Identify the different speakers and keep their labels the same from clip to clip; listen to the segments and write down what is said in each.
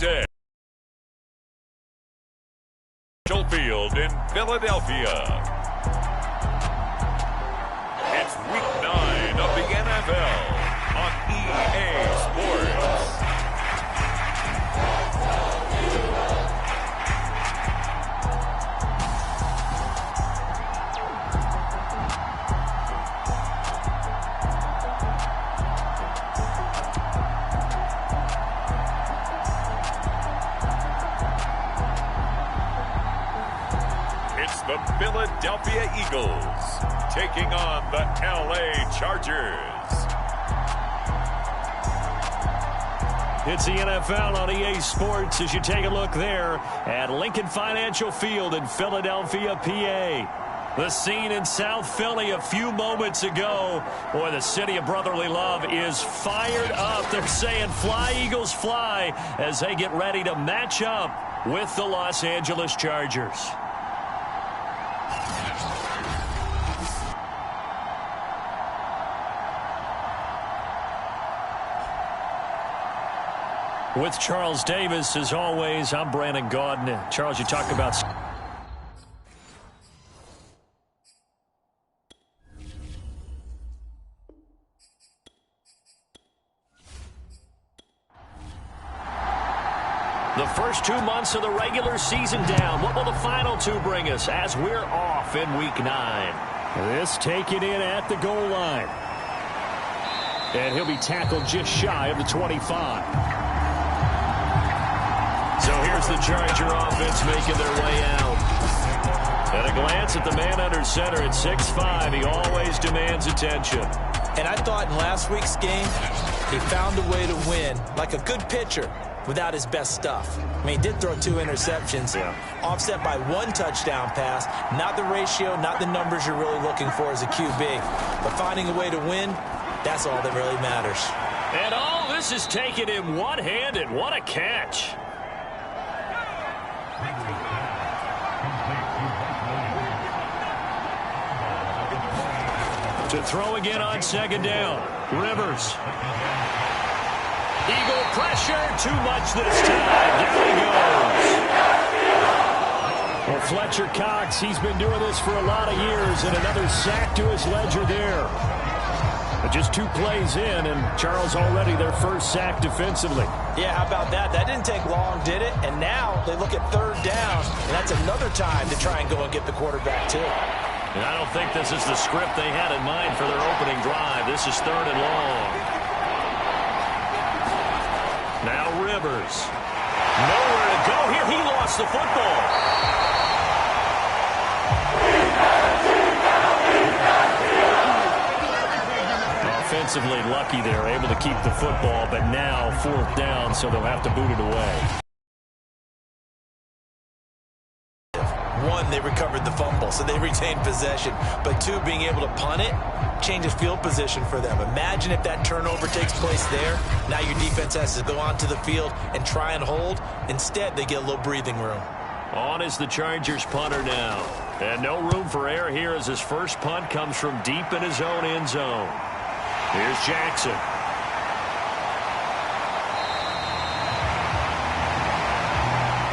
Speaker 1: day. Field in Philadelphia. It's week 9 of the NFL on EA Sports. The Philadelphia Eagles taking on the LA Chargers.
Speaker 2: It's the NFL on EA Sports as you take a look there at Lincoln Financial Field in Philadelphia, PA. The scene in South Philly a few moments ago. Boy, the city of brotherly love is fired up. They're saying fly, Eagles, fly as they get ready to match up with the Los Angeles Chargers. With Charles Davis, as always, I'm Brandon Gaudin. Charles, you talk about... The first 2 months of the regular season down. What will the final 2 bring us as we're off in Week 9? This taken in at the goal line. And he'll be tackled just shy of the 25. So here's the Charger offense making their way out. At a glance at the man under center at 6'5", he always demands attention.
Speaker 3: And I thought in last week's game, he found a way to win, like a good pitcher, without his best stuff. I mean, he did throw 2 interceptions, offset by 1 touchdown pass. Not the ratio, not the numbers you're really looking for as a QB. But finding a way to win, that's all that really matters.
Speaker 2: And all this is taken in one-handed. What a catch. To throw again on second down. Rivers. Eagle pressure. Too much this time. Down he goes. Well, Fletcher Cox, he's been doing this for a lot of years, and another sack to his ledger there. But just 2 plays in, and Charles already their first sack defensively.
Speaker 3: Yeah, how about that? That didn't take long, did it? And now they look at 3rd down, and that's another time to try and go and get the quarterback, too.
Speaker 2: And I don't think this is the script they had in mind for their opening drive. This is 3rd and long. Now Rivers. Nowhere to go here. He lost the football. Offensively lucky they're able to keep the football, but now 4th down, so they'll have to boot it away.
Speaker 3: 1, they recovered the fumble, so they retained possession. But 2, being able to punt it changes field position for them. Imagine if that turnover takes place there. Now your defense has to go onto the field and try and hold. Instead, they get a little breathing room.
Speaker 2: On is the Chargers punter now. And no room for error here as his first punt comes from deep in his own end zone. Here's Jackson.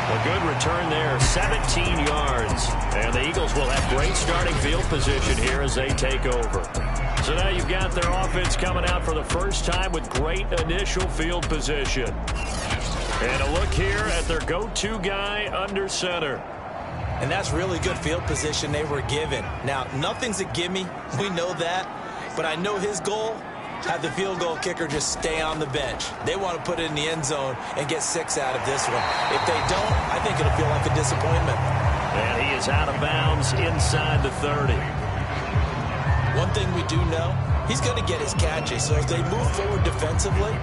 Speaker 2: A good return there, 17 yards. And the Eagles will have great starting field position here as they take over. So now you've got their offense coming out for the first time with great initial field position. And a look here at their go-to guy under center.
Speaker 3: And that's really good field position they were given. Now, nothing's a gimme. We know that. But I know his goal, have the field goal kicker just stay on the bench. They want to put it in the end zone and get 6 out of this one. If they don't, I think it'll feel like a disappointment.
Speaker 2: And he is out of bounds inside the 30.
Speaker 3: One thing we do know, he's going to get his catches. So as they move forward defensively,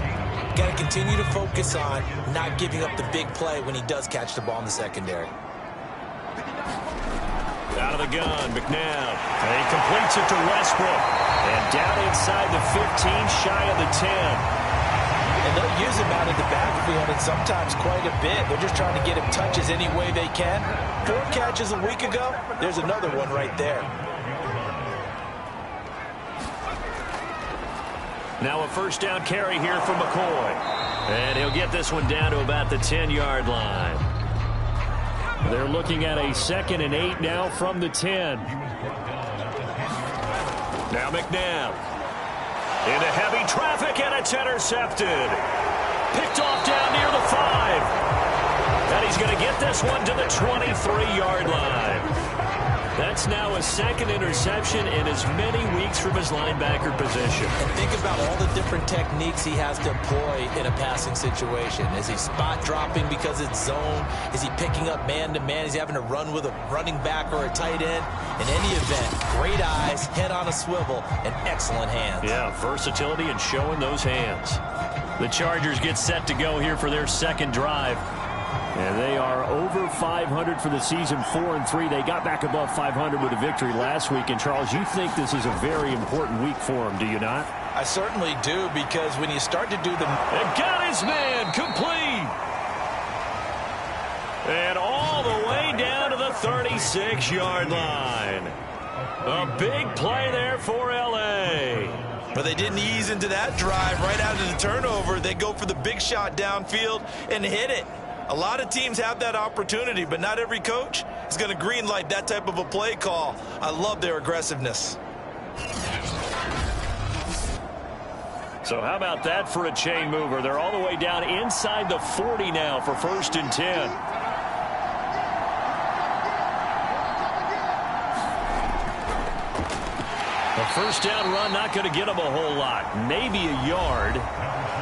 Speaker 3: got to continue to focus on not giving up the big play when he does catch the ball in the secondary.
Speaker 2: Out of the gun, McNabb. And he completes it to Westbrook. And down inside the 15, shy of the 10.
Speaker 3: And they'll use him out of the backfield, and sometimes quite a bit. They're just trying to get him touches any way they can. 4 catches a week ago. There's another one right there.
Speaker 2: Now a first down carry here for McCoy. And he'll get this one down to about the 10-yard line. They're looking at a 2nd and 8 now from the 10. Now McNabb. Into heavy traffic, and it's intercepted. Picked off down near the 5. And he's going to get this one to the 23-yard line. That's now a 2nd interception in as many weeks from his linebacker position.
Speaker 3: And think about all the different techniques he has to employ in a passing situation. Is he spot dropping because it's zone? Is he picking up man-to-man? Is he having to run with a running back or a tight end? In any event, great eyes, head on a swivel, and excellent hands.
Speaker 2: Yeah, versatility and showing those hands. The Chargers get set to go here for their 2nd drive. And they are over 500 for the season, 4-3. They got back above 500 with a victory last week. And, Charles, you think this is a very important week for them, do you not?
Speaker 3: I certainly do, because when you start to do the...
Speaker 2: And got his man complete. And all the way down to the 36-yard line. A big play there for L.A.
Speaker 3: But they didn't ease into that drive right out of the turnover. They go for the big shot downfield and hit it. A lot of teams have that opportunity, but not every coach is going to green light that type of a play call. I love their aggressiveness.
Speaker 2: So how about that for a chain mover? They're all the way down inside the 40 now for 1st and 10. A 1st down run, not going to get them a whole lot. Maybe a yard.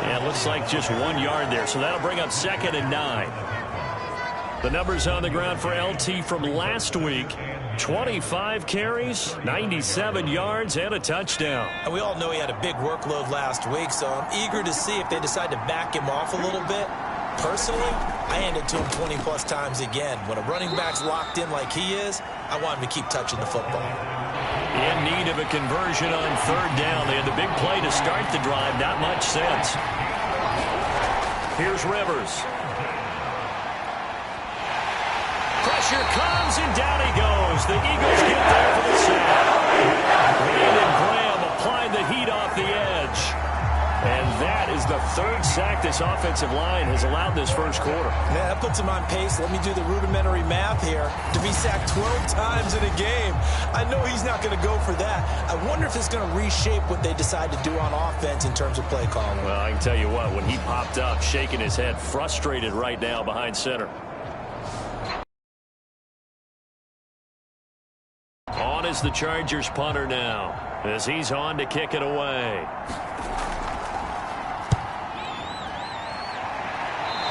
Speaker 2: And it looks like just 1 yard there. So that'll bring up 2nd and 9. The numbers on the ground for LT from last week. 25 carries, 97 yards, and a touchdown.
Speaker 3: And we all know he had a big workload last week, so I'm eager to see if they decide to back him off a little bit. Personally, I hand it to him 20-plus times again. When a running back's locked in like he is, I want him to keep touching the football.
Speaker 2: In need of a conversion on 3rd down. They had the big play to start the drive. Not much sense. Here's Rivers. Pressure comes, and down he goes. The Eagles get there for the sack. Brandon Graham applied the heat off the edge. And that is the 3rd sack this offensive line has allowed this 1st quarter.
Speaker 3: Yeah, that puts him on pace. Let me do the rudimentary math here. To be sacked 12 times in a game, I know he's not going to go for that. I wonder if it's going to reshape what they decide to do on offense in terms of play calling.
Speaker 2: Well, I can tell you what, when he popped up, shaking his head, frustrated right now behind center. On is the Chargers punter now, as he's on to kick it away.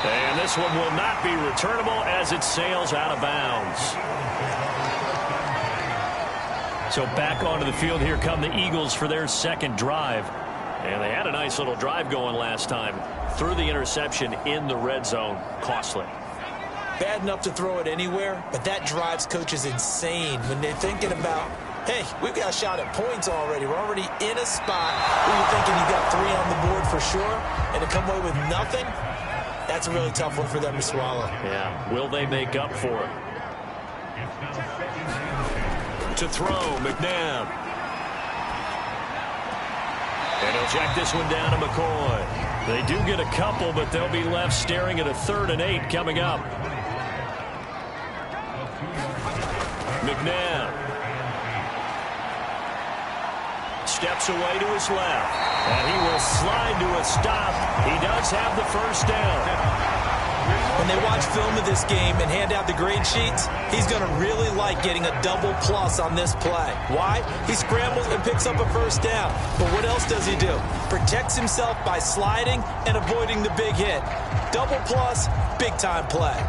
Speaker 2: And this one will not be returnable as it sails out of bounds. So back onto the field, here come the Eagles for their 2nd drive. And they had a nice little drive going last time. Threw the interception in the red zone. Costly.
Speaker 3: Bad enough to throw it anywhere, but that drives coaches insane when they're thinking about, hey, we've got a shot at points already. We're already in a spot where you're thinking you got 3 on the board for sure, and to come away with nothing, that's a really tough one for them to swallow.
Speaker 2: Yeah, will they make up for it? To throw, McNabb. And he'll check this one down to McCoy. They do get a couple, but they'll be left staring at a 3rd and 8 coming up. McNabb. Steps away to his left. And he will slide to a stop. He does have the 1st down.
Speaker 3: When they watch film of this game and hand out the grade sheets, he's going to really like getting a double plus on this play. Why? He scrambles and picks up a 1st down. But what else does he do? Protects himself by sliding and avoiding the big hit. Double plus, big-time play.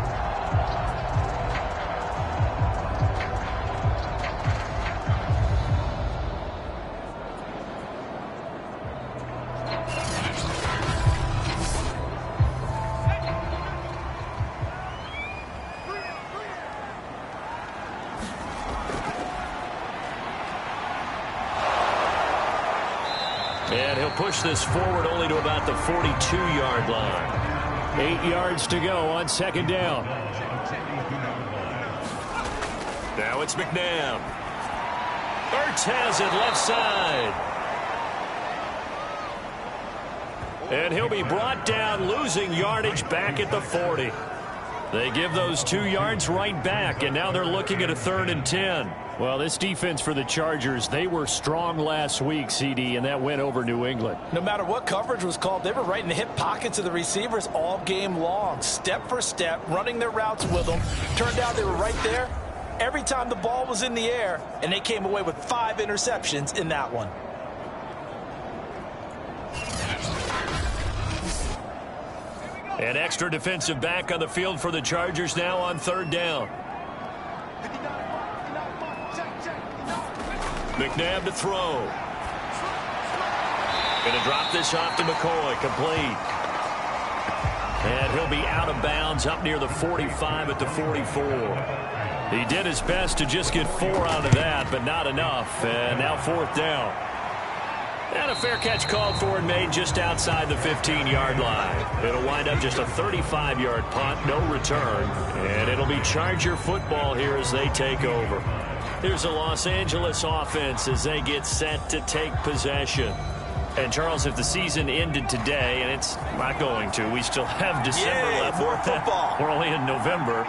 Speaker 2: And he'll push this forward only to about the 42-yard line. 8 yards to go on 2nd down. Now it's McNabb. Ertz has it left side. And he'll be brought down, losing yardage back at the 40. They give those 2 yards right back, and now they're looking at a 3rd and 10.
Speaker 4: Well, this defense for the Chargers, they were strong last week, CD, and that went over New England.
Speaker 3: No matter what coverage was called, they were right in the hip pockets of the receivers all game long, step for step, running their routes with them. Turned out they were right there every time the ball was in the air, and they came away with 5 interceptions in that one.
Speaker 2: An extra defensive back on the field for the Chargers now on 3rd down. McNabb to throw. Going to drop this off to McCoy. Complete. And he'll be out of bounds up near the 45 at the 44. He did his best to just get 4 out of that, but not enough. And now 4th down. And a fair catch called for and made just outside the 15-yard line. It'll wind up just a 35-yard punt, no return. And it'll be Charger football here as they take over. Here's the Los Angeles offense as they get set to take possession. And, Charles, if the season ended today, and it's not going to, we still have December left.
Speaker 3: More football.
Speaker 2: We're only in November.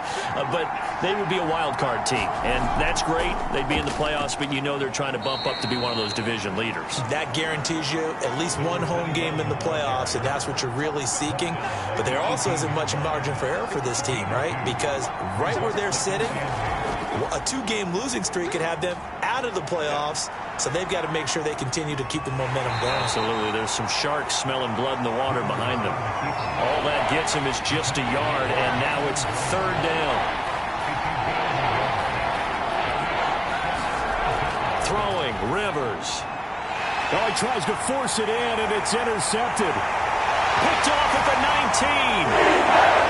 Speaker 2: But they would be a wild card team. And that's great. They'd be in the playoffs, but you know they're trying to bump up to be one of those division leaders.
Speaker 3: That guarantees you at least one home game in the playoffs, and that's what you're really seeking. But there also isn't much margin for error for this team, right? Because right where they're sitting, a 2-game losing streak could have them out of the playoffs, so they've got to make sure they continue to keep the momentum going.
Speaker 2: Absolutely. There's some sharks smelling blood in the water behind them. All that gets him is just a yard, and now it's 3rd down. Throwing, Rivers.
Speaker 4: Oh, he tries to force it in, and it's intercepted.
Speaker 2: Picked off at the 19.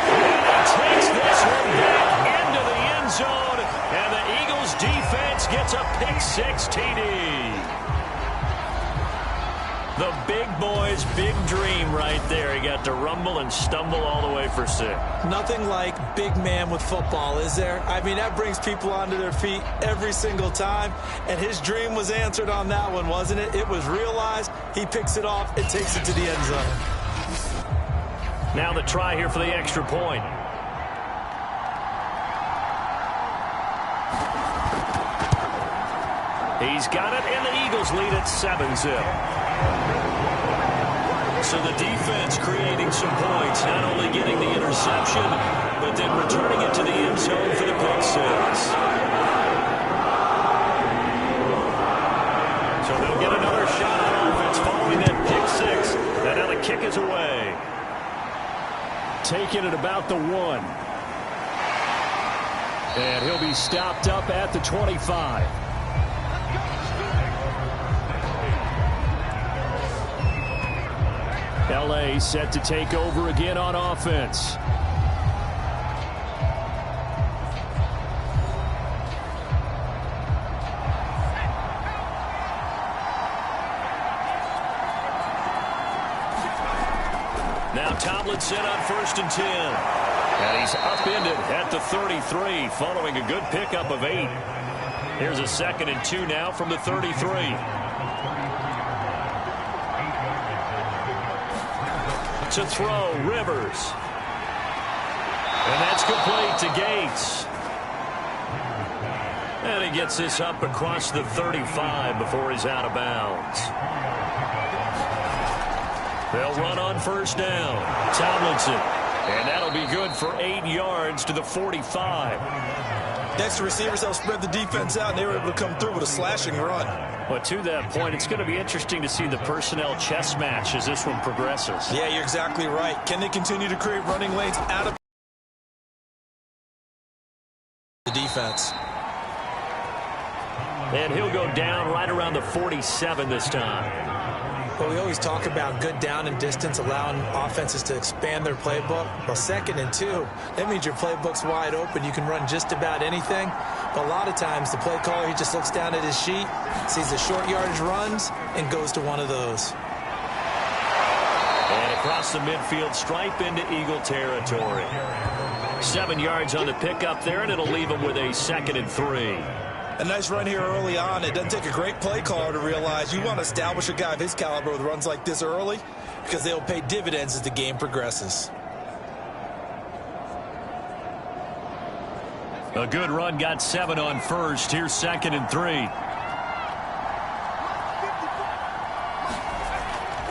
Speaker 2: And he takes this one back into the end zone, and the Eagles defense gets a pick-6 TD. The big boy's big dream right there. He got to rumble and stumble all the way for 6.
Speaker 3: Nothing like big man with football, is there? I mean, that brings people onto their feet every single time. And his dream was answered on that one, wasn't it? It was realized. He picks it off and takes it to the end zone.
Speaker 2: Now the try here for the extra point. He's got it, and the Eagles lead at 7-0. So the defense creating some points, not only getting the interception, but then returning it to the end zone for the pick-6. So they'll get another shot on offense following that pick-6. And now the kick is away.
Speaker 4: Taking it about the 1. And he'll be stopped up at the 25. L.A. set to take over again on offense.
Speaker 2: Now Tomlinson on 1st and 10. And he's upended at the 33 following a good pickup of 8. Here's a 2nd and 2 now from the 33. To throw, Rivers. And that's complete to Gates. And he gets this up across the 35 before he's out of bounds. They'll run on 1st down. Tomlinson. And that'll be good for 8 yards to the 45.
Speaker 3: Next to receivers, they'll spread the defense out, and they were able to come through with a slashing run.
Speaker 2: But to that point, it's going to be interesting to see the personnel chess match as this one progresses.
Speaker 3: Yeah, you're exactly right. Can they continue to create running lanes out of the defense?
Speaker 2: And he'll go down right around the 47 this time.
Speaker 3: Well, we always talk about good down and distance, allowing offenses to expand their playbook. Well, 2nd and 2, that means your playbook's wide open. You can run just about anything. But a lot of times, the play caller, he just looks down at his sheet, sees the short yardage runs, and goes to one of those.
Speaker 2: And across the midfield stripe into Eagle territory. 7 yards on the pickup there, and it'll leave him with a 2nd and 3.
Speaker 3: A nice run here early on. It doesn't take a great play caller to realize you want to establish a guy of his caliber with runs like this early. because they will pay dividends as the game progresses.
Speaker 2: A good run got 7 on first. Here's 2nd and 3.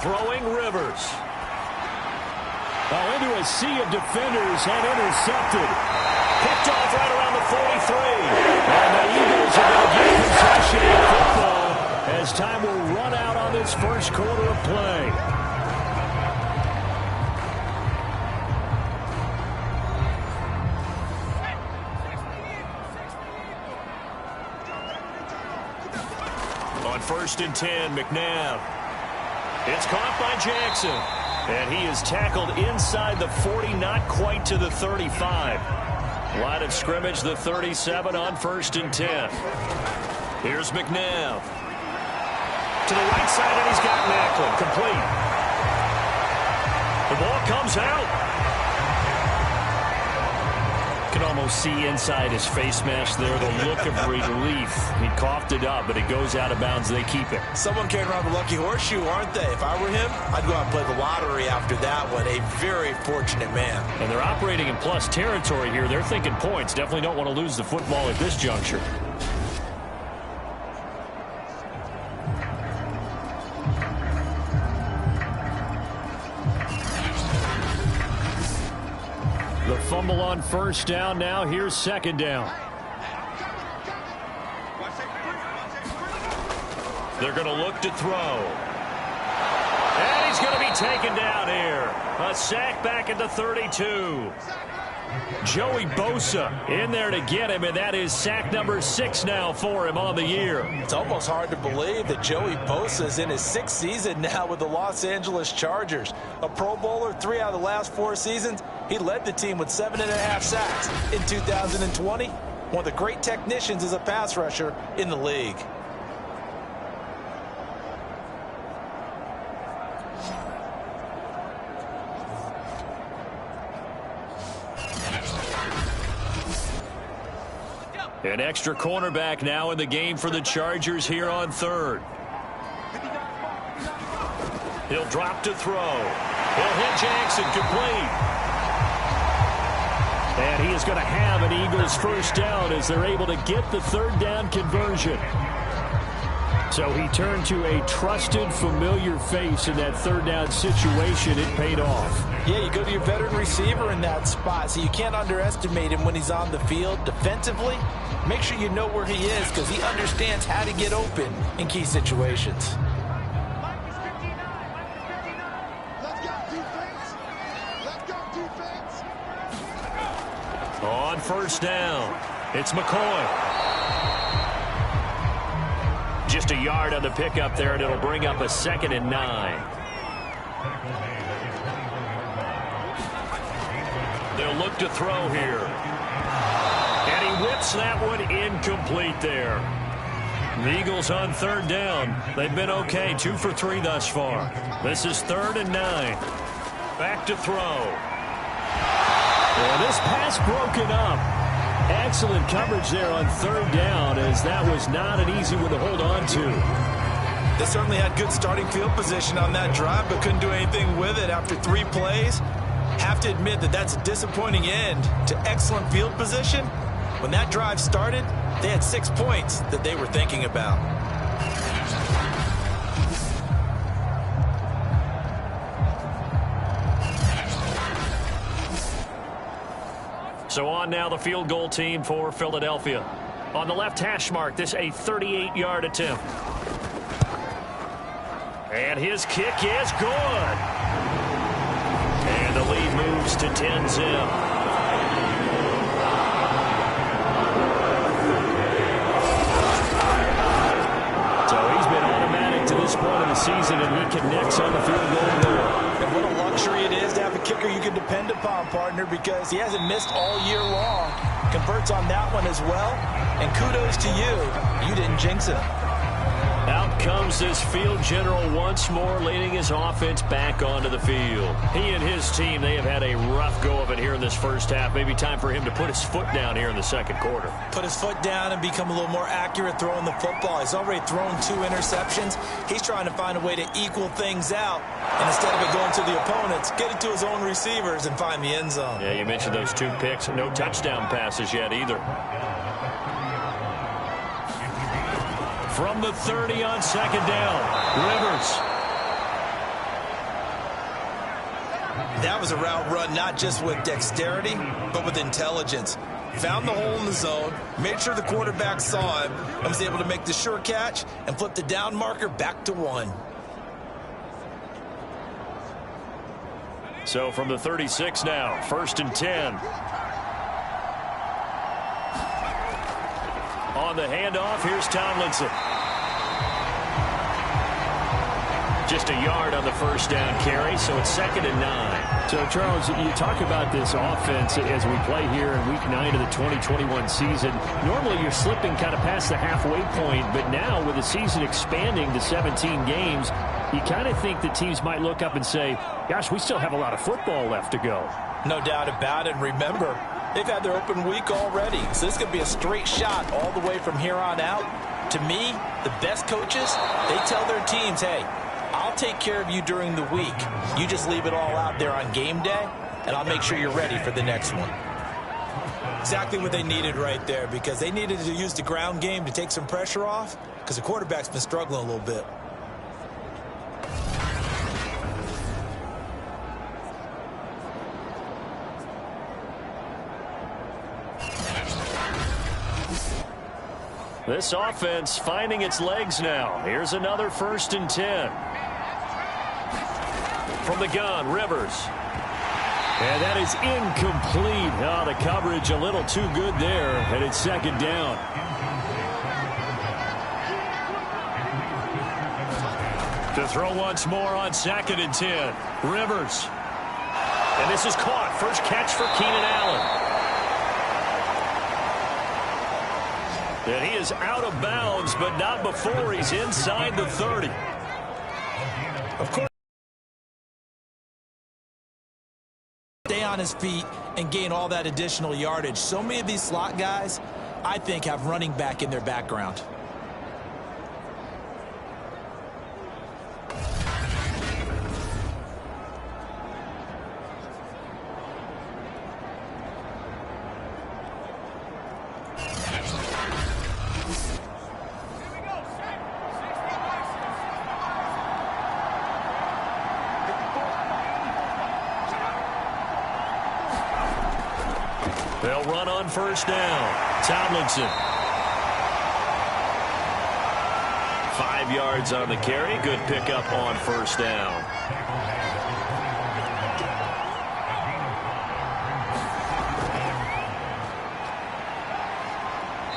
Speaker 2: Throwing Rivers.
Speaker 4: Oh, into a sea of defenders and intercepted.
Speaker 2: Picked off right around the 43. And the Eagles are going to get possession of football as time will run out on this first quarter of play. On 1st and 10, McNabb. It's caught by Jackson. And he is tackled inside the 40, not quite to the 35. Line of scrimmage, the 37 on 1st and 10. Here's McNabb. To the right side, and he's got Macklin. Complete. The ball comes out. You can almost see inside his face mask there the look of relief. He coughed it up, but it goes out of bounds. They keep it.
Speaker 3: Someone carrying around the lucky horseshoe, aren't they? If I were him, I'd go out and play the lottery after that one. A very fortunate man.
Speaker 2: And they're operating in plus territory here. They're thinking points. Definitely don't want to lose the football at this juncture. The fumble on 1st down. Now here's 2nd down. They're going to look to throw. And he's going to be taken down here. A sack back at the 32. Joey Bosa in there to get him, and that is sack number 6 now for him on the year.
Speaker 3: It's almost hard to believe that Joey Bosa is in his 6th season now with the Los Angeles Chargers. A Pro Bowler 3 out of the last 4 seasons. He led the team with 7.5 sacks in 2020. One of the great technicians as a pass rusher in the league.
Speaker 2: An extra cornerback now in the game for the Chargers here on 3rd. He'll drop to throw. He'll hit Jackson, complete. And he is going to have an Eagles 1st down as they're able to get the 3rd down conversion. So he turned to a trusted, familiar face in that 3rd down situation. It paid off.
Speaker 3: Yeah, you go to your veteran receiver in that spot, so you can't underestimate him when he's on the field defensively. Make sure you know where he is because he understands how to get open in key situations.
Speaker 2: On 1st down, it's McCoy. Just a yard on the pickup there, and it'll bring up a 2nd and 9. They'll look to throw here. And he whips that one incomplete there. The Eagles on 3rd down. They've been okay, 2 for 3 thus far. This is 3rd and 9. Back to throw.
Speaker 4: Well, this pass broken up. Excellent coverage there on 3rd down, as that was not an easy one to hold on to.
Speaker 3: They certainly had good starting field position on that drive, but couldn't do anything with it after 3 plays. Have to admit that that's a disappointing end to excellent field position. When that drive started, they had 6 points that they were thinking about.
Speaker 2: So on now the field goal team for Philadelphia. On the left hash mark, this a 38-yard attempt. And his kick is good. And the lead moves to 10-zip. This point of the season, and he connects on the field goal there.
Speaker 3: And what a luxury it is to have a kicker you can depend upon, partner, because he hasn't missed all year long. Converts on that one as well, and kudos to you. You didn't jinx it.
Speaker 2: Out comes this field general once more, leading his offense back onto the field. He and his team, they have had a rough go of it here in this first half. Maybe time for him to put his foot down here in the second quarter.
Speaker 3: Put his foot down and become a little more accurate throwing the football. He's already thrown 2 interceptions. He's trying to find a way to equal things out. And instead of it going to the opponents, get it to his own receivers and find the end zone.
Speaker 2: Yeah, you mentioned those 2 picks. No touchdown passes yet either. From the 30 on second down, Rivers.
Speaker 3: That was a route run not just with dexterity, but with intelligence. Found the hole in the zone, made sure the quarterback saw him, and was able to make the sure catch and flip the down marker back to 1.
Speaker 2: So from the 36 now, 1st and 10. On the handoff, here's Tomlinson. Just a yard on the first down carry, so it's 2nd and 9.
Speaker 4: So, Charles, you talk about this offense as we play here in Week 9 of the 2021 season. Normally, you're slipping kind of past the halfway point, but now with the season expanding to 17 games, you kind of think that teams might look up and say, gosh, we still have a lot of football left to go.
Speaker 3: No doubt about it. Remember, they've had their open week already, so this could be a straight shot all the way from here on out. To me, the best coaches, they tell their teams, hey, I'll take care of you during the week. You just leave it all out there on game day, and I'll make sure you're ready for the next one. Exactly what they needed right there, because they needed to use the ground game to take some pressure off, because the quarterback's been struggling a little bit.
Speaker 2: This offense finding its legs now. Here's another 1st and 10. From the gun, Rivers.
Speaker 4: And that is incomplete. Oh, the coverage a little too good there, and it's 2nd down.
Speaker 2: To throw once more on 2nd and 10. Rivers. And this is caught. First catch for Keenan Allen. And he is out of bounds, but not before he's inside the 30.
Speaker 3: Of course, stay on his feet and gain all that additional yardage. So many of these slot guys, I think, have running back in their background.
Speaker 2: They'll run on first down. Tomlinson. 5 yards on the carry. Good pickup on first down.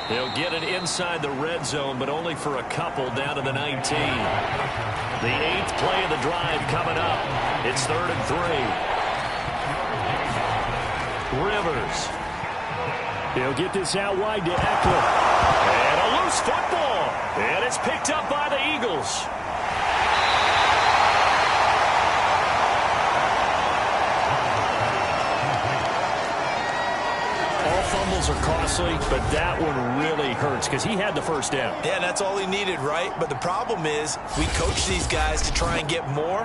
Speaker 2: They'll get it inside the red zone, but only for a couple down to the 19. The 8th play of the drive coming up. It's 3rd and 3. Rivers.
Speaker 4: He'll get this out wide to Eckler.
Speaker 2: And a loose football. And it's picked up by the Eagles. All fumbles are costly, but that one really hurts because he had the first down.
Speaker 3: Yeah, that's all he needed, right? But the problem is we coach these guys to try and get more,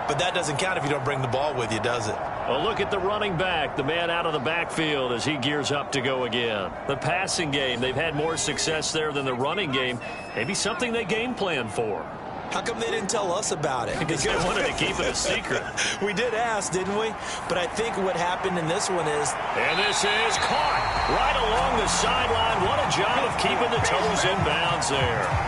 Speaker 3: but that doesn't count if you don't bring the ball with you, does it?
Speaker 2: Well, look at the running back, the man out of the backfield as he gears up to go again. The passing game, they've had more success there than the running game. Maybe something they game plan for.
Speaker 3: How come they didn't tell us about it?
Speaker 2: Because they wanted to keep it a secret.
Speaker 3: We did ask, didn't we? But I think what happened in this one is...
Speaker 2: And this is caught right along the sideline. What a job of keeping the toes in bounds there.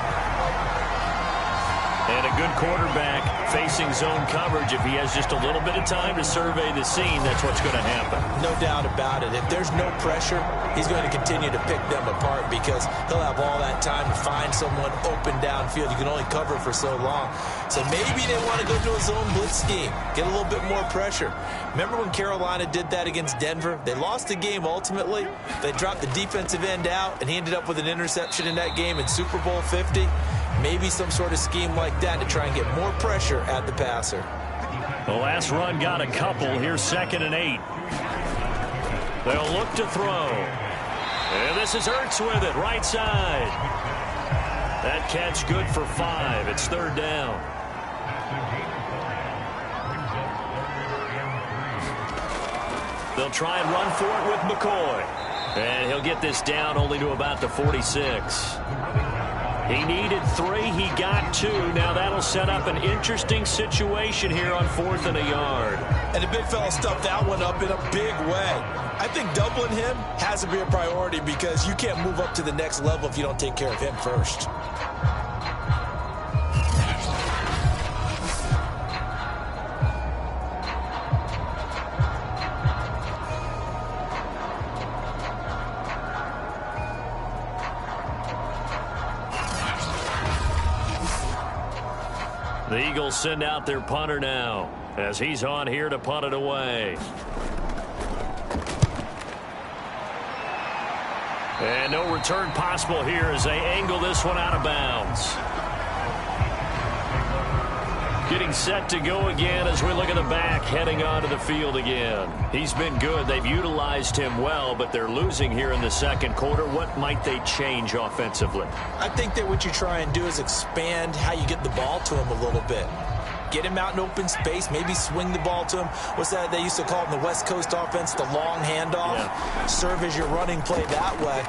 Speaker 2: And a good quarterback facing zone coverage. If he has just a little bit of time to survey the scene, that's what's going to happen.
Speaker 3: No doubt about it. If there's no pressure, he's going to continue to pick them apart because he'll have all that time to find someone open downfield. You can only cover for so long. So maybe they want to go to a zone blitz scheme, get a little bit more pressure. Remember when Carolina did that against Denver? They lost the game ultimately. They dropped the defensive end out, and he ended up with an interception in that game in Super Bowl 50. Maybe some sort of scheme like that to try and get more pressure at the passer.
Speaker 2: The last run got a couple. Here's 2nd and 8. They'll look to throw. And this is Ertz with it, right side. That catch good for 5. It's 3rd down. They'll try and run for it with McCoy. And he'll get this down only to about the 46. He needed 3. He got 2. Now that'll set up an interesting situation here on 4th and a yard.
Speaker 3: And the big fella stuffed that one up in a big way. I think doubling him has to be a priority because you can't move up to the next level if you don't take care of him first.
Speaker 2: The Eagles send out their punter now as he's on here to punt it away. And no return possible here as they angle this one out of bounds. Getting set to go again as we look at the back heading onto the field again. He's been good. They've utilized him well, but they're losing here in the 2nd quarter. What might they change offensively?
Speaker 3: I think that what you try and do is expand how you get the ball to him a little bit. Get him out in open space, maybe swing the ball to him. What's that they used to call it in the West Coast offense, the long handoff? Yeah. Serve as your running play that way,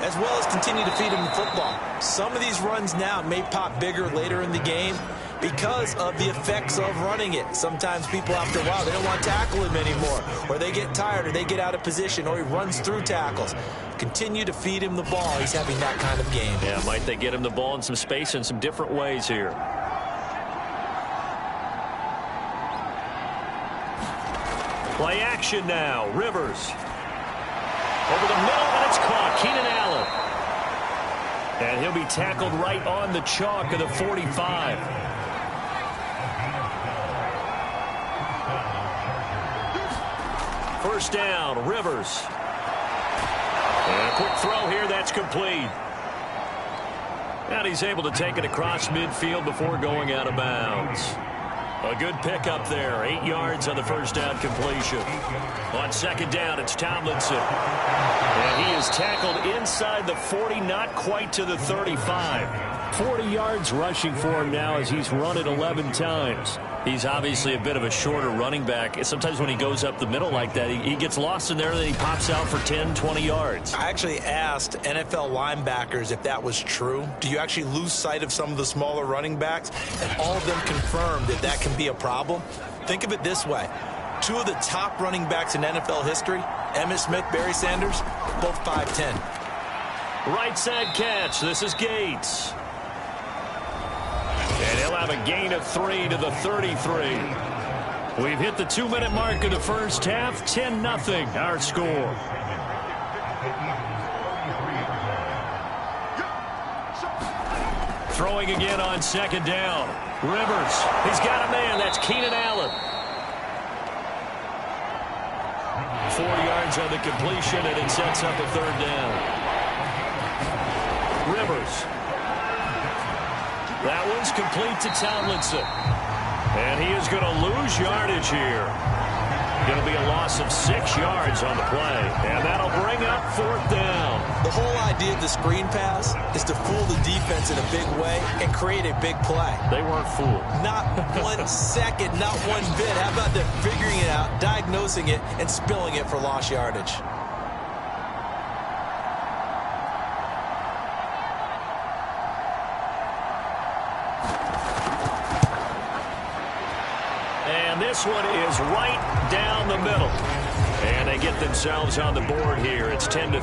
Speaker 3: as well as continue to feed him the football. Some of these runs now may pop bigger later in the game because of the effects of running it. Sometimes people after a while, they don't want to tackle him anymore, or they get tired, or they get out of position, or he runs through tackles. Continue to feed him the ball. He's having that kind of game.
Speaker 2: Yeah, might they get him the ball in some space in some different ways here. Play action now. Rivers. Over the middle, and it's caught. Keenan Allen. And he'll be tackled right on the chalk of the 45. First down, Rivers. And a quick throw here, that's complete. And he's able to take it across midfield before going out of bounds. A good pickup there. 8 yards on the first down completion. On 2nd down, it's Tomlinson. And he is tackled inside the 40, not quite to the 35.
Speaker 4: 40 yards rushing for him now as he's run it 11 times.
Speaker 2: He's obviously a bit of a shorter running back. Sometimes when he goes up the middle like that, he gets lost in there, and then he pops out for 10, 20 yards.
Speaker 3: I actually asked NFL linebackers if that was true. Do you actually lose sight of some of the smaller running backs? And all of them confirmed that that can be a problem. Think of it this way. 2 of the top running backs in NFL history, Emmitt Smith, Barry Sanders, both 5'10".
Speaker 2: Right side catch. This is Gates. And he'll have a gain of 3 to the 33. We've hit the 2-minute mark of the first half. 10-0 our score. Throwing again on 2nd down. Rivers. He's got a man. That's Keenan Allen. 4 yards on the completion, and it sets up a 3rd down. Rivers. That one's complete to Tomlinson. And he is going to lose yardage here. Going to be a loss of 6 yards on the play. And that'll bring up 4th down.
Speaker 3: The whole idea of the screen pass is to fool the defense in a big way and create a big play.
Speaker 2: They weren't fooled.
Speaker 3: Not 1 second, not 1 bit. How about them figuring it out, diagnosing it, and spilling it for lost yardage?
Speaker 2: This one is right down the middle. And they get themselves on the board here. It's 10-3.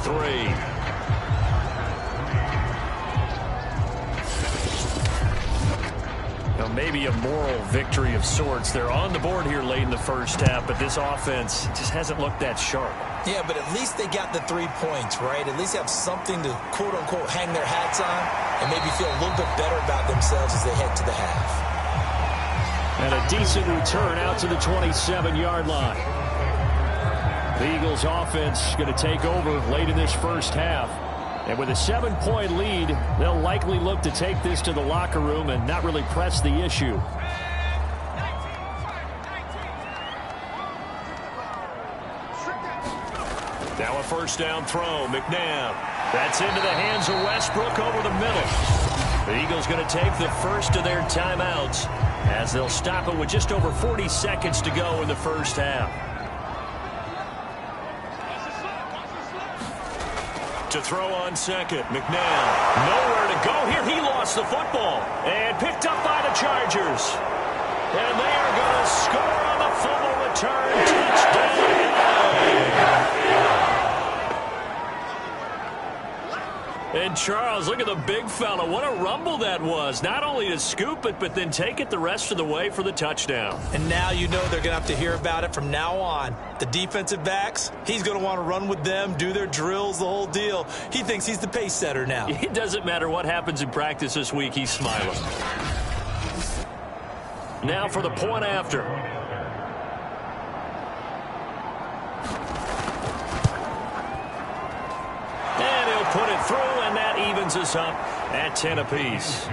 Speaker 2: Now maybe a moral victory of sorts. They're on the board here late in the first half, but this offense just hasn't looked that sharp.
Speaker 3: Yeah, but at least they got the 3 points, right? At least have something to, quote-unquote, hang their hats on and maybe feel a little bit better about themselves as they head to the half.
Speaker 4: And a decent return out to the 27-yard line. The Eagles offense going to take over late in this first half. And with a 7-point lead, they'll likely look to take this to the locker room and not really press the issue.
Speaker 2: Now a first down throw. McNabb. That's into the hands of Westbrook over the middle. The Eagles going to take the first of their timeouts as they'll stop it with just over 40 seconds to go in the first half. To throw on second, McNabb. Nowhere to go here. He lost the football and picked up by the Chargers. And they are going to score on the fumble return. Touchdown, LA. And Charles, look at the big fella. What a rumble that was. Not only to scoop it, but then take it the rest of the way for the touchdown.
Speaker 3: And now you know they're going to have to hear about it from now on. The defensive backs, he's going to want to run with them, do their drills, the whole deal. He thinks he's the pace setter now.
Speaker 2: It doesn't matter what happens in practice this week. He's smiling. Now for the point after. And he'll put it through, and that evens us up at 10 apiece.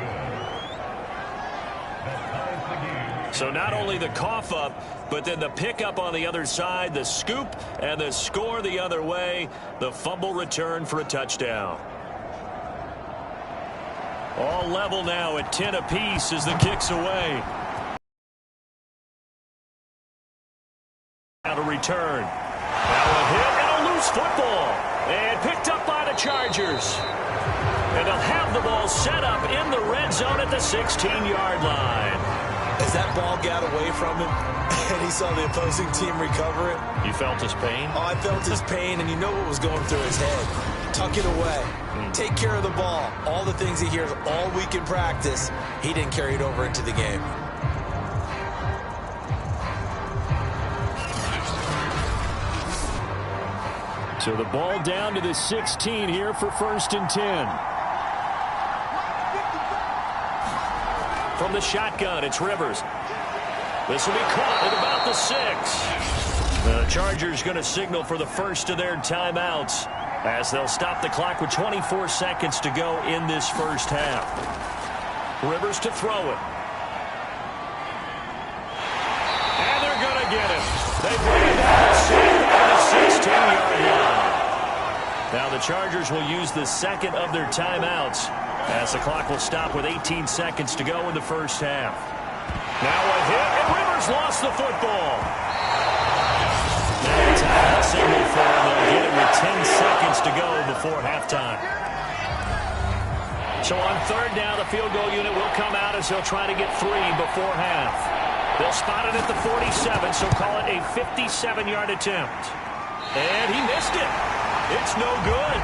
Speaker 2: So not only the cough up, but then the pickup on the other side, the scoop, and the score the other way, the fumble return for a touchdown. All level now at 10 apiece as the kick's away. Now to return. Now a hit and a loose football. And picked up by the Chargers. And they'll have the ball set up in the red zone at the 16-yard line.
Speaker 3: As that ball got away from him and he saw the opposing team recover it.
Speaker 2: You felt his pain?
Speaker 3: Oh, I felt his pain, and you know what was going through his head. Tuck it away. Take care of the ball. All the things he hears all week in practice, he didn't carry it over into the game.
Speaker 4: So the ball down to the 16 here for 1st and 10.
Speaker 2: From the shotgun, it's Rivers. This will be caught at about the 6. The Chargers going to signal for the first of their timeouts as they'll stop the clock with 24 seconds to go in this first half. Rivers to throw it. And they're going to get it. They bring it down to the 16-yard line. Now the Chargers will use the second of their timeouts as the clock will stop with 18 seconds to go in the first half. Now a hit, and Rivers lost the football. Now a timeout signal for him. They'll get it with 10 seconds to go before halftime. So on third down, the field goal unit will come out as they'll try to get 3 before half. They'll spot it at the 47, so call it a 57-yard attempt. And he missed it. It's no good.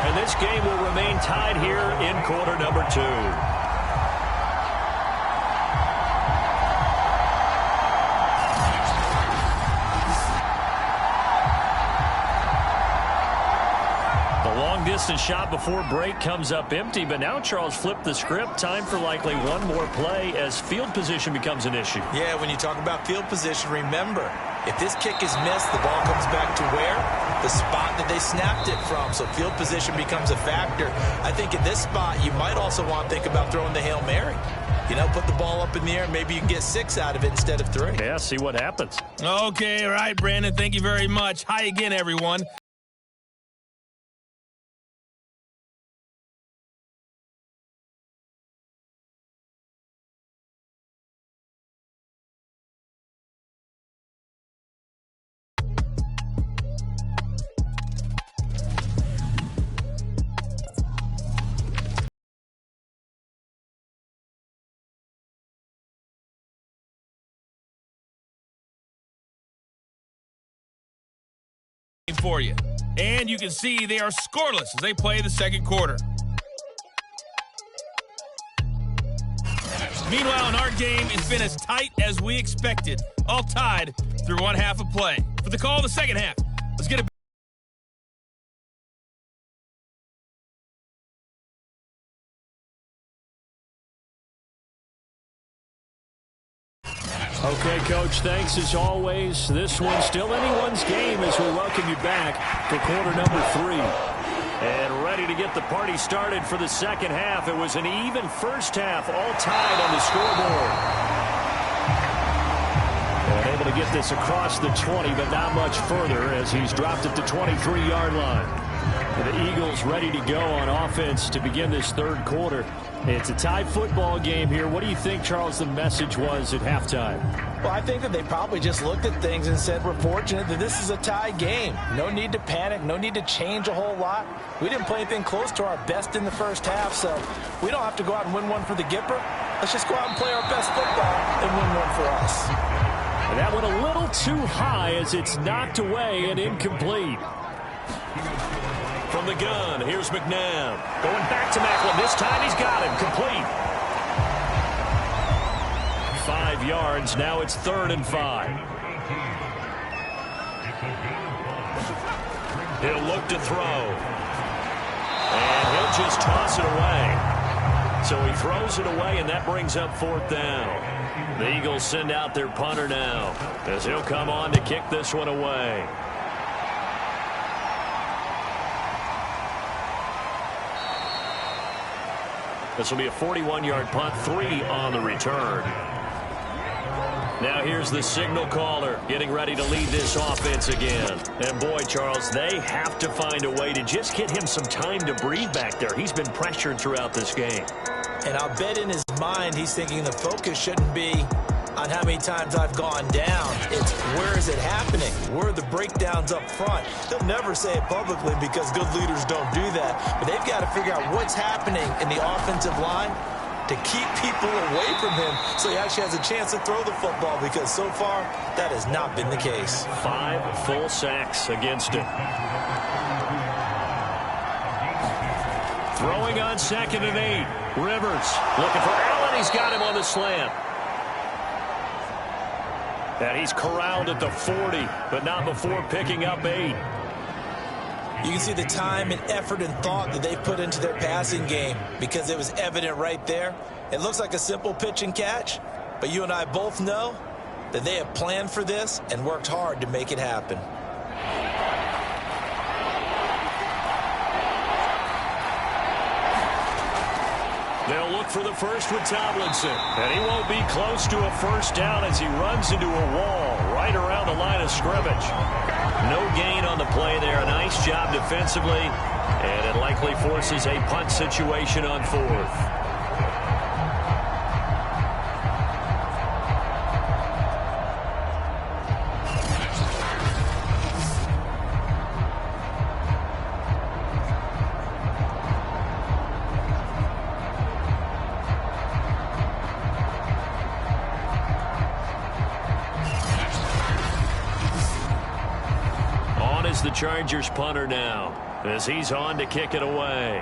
Speaker 2: And this game will remain tied here in quarter number 2. Long-distance shot before break comes up empty, but now Charles flipped the script. Time for likely one more play as field position becomes an issue.
Speaker 3: Yeah, when you talk about field position, remember, if this kick is missed, the ball comes back to where? The spot that they snapped it from. So field position becomes a factor. I think at this spot, you might also want to think about throwing the Hail Mary. You know, put the ball up in the air, and maybe you can get 6 out of it instead of 3.
Speaker 2: Yeah, see what happens.
Speaker 5: Okay, all right, Brandon. Thank you very much. Hi again, everyone. For you. And you can see they are scoreless as they play the second quarter. Meanwhile, in our game, it's been as tight as we expected, all tied through one half of play. For the call of the second half, let's get a
Speaker 4: Okay, Coach, thanks as always. This one's still anyone's game as we welcome you back for quarter number 3.
Speaker 2: And ready to get the party started for the second half. It was an even first half, all tied on the scoreboard. And able to get this across the 20, but not much further as he's dropped it to 23-yard line. The Eagles ready to go on offense to begin this third quarter. It's a tie football game here. What do you think, Charles, the message was at halftime?
Speaker 3: Well, I think that they probably just looked at things and said, we're fortunate that this is a tie game. No need to panic. No need to change a whole lot. We didn't play anything close to our best in the first half, so we don't have to go out and win one for the Gipper. Let's just go out and play our best football and win one for us.
Speaker 4: And that went a little too high as it's knocked away and incomplete.
Speaker 2: From the gun, here's McNabb. Going back to Macklin. This time he's got him. Complete. 5 yards. Now it's 3rd and 5. He'll look to throw. And he'll just toss it away. So he throws it away, and that brings up 4th down. The Eagles send out their punter now as he'll come on to kick this one away. This will be a 41-yard punt, 3 on the return. Now here's the signal caller getting ready to lead this offense again. And boy, Charles, they have to find a way to just get him some time to breathe back there. He's been pressured throughout this game.
Speaker 3: And I'll bet in his mind he's thinking the focus shouldn't be on how many times I've gone down. It's where is it happening? Where are the breakdowns up front? They'll never say it publicly because good leaders don't do that. But they've got to figure out what's happening in the offensive line to keep people away from him so he actually has a chance to throw the football, because so far that has not been the case.
Speaker 2: 5 full sacks against him. Throwing on 2nd and 8. Rivers looking for Allen. He's got him on the slant. And he's corralled at the 40, but not before picking up 8.
Speaker 3: You can see the time and effort and thought that they put into their passing game because it was evident right there. It looks like a simple pitch and catch, but you and I both know that they have planned for this and worked hard to make it happen.
Speaker 2: They'll look for the first with Tomlinson. And he won't be close to a first down as he runs into a wall right around the line of scrimmage. No gain on the play there. A nice job defensively. And it likely forces a punt situation on 4th. The Chargers punter now as he's on to kick it away.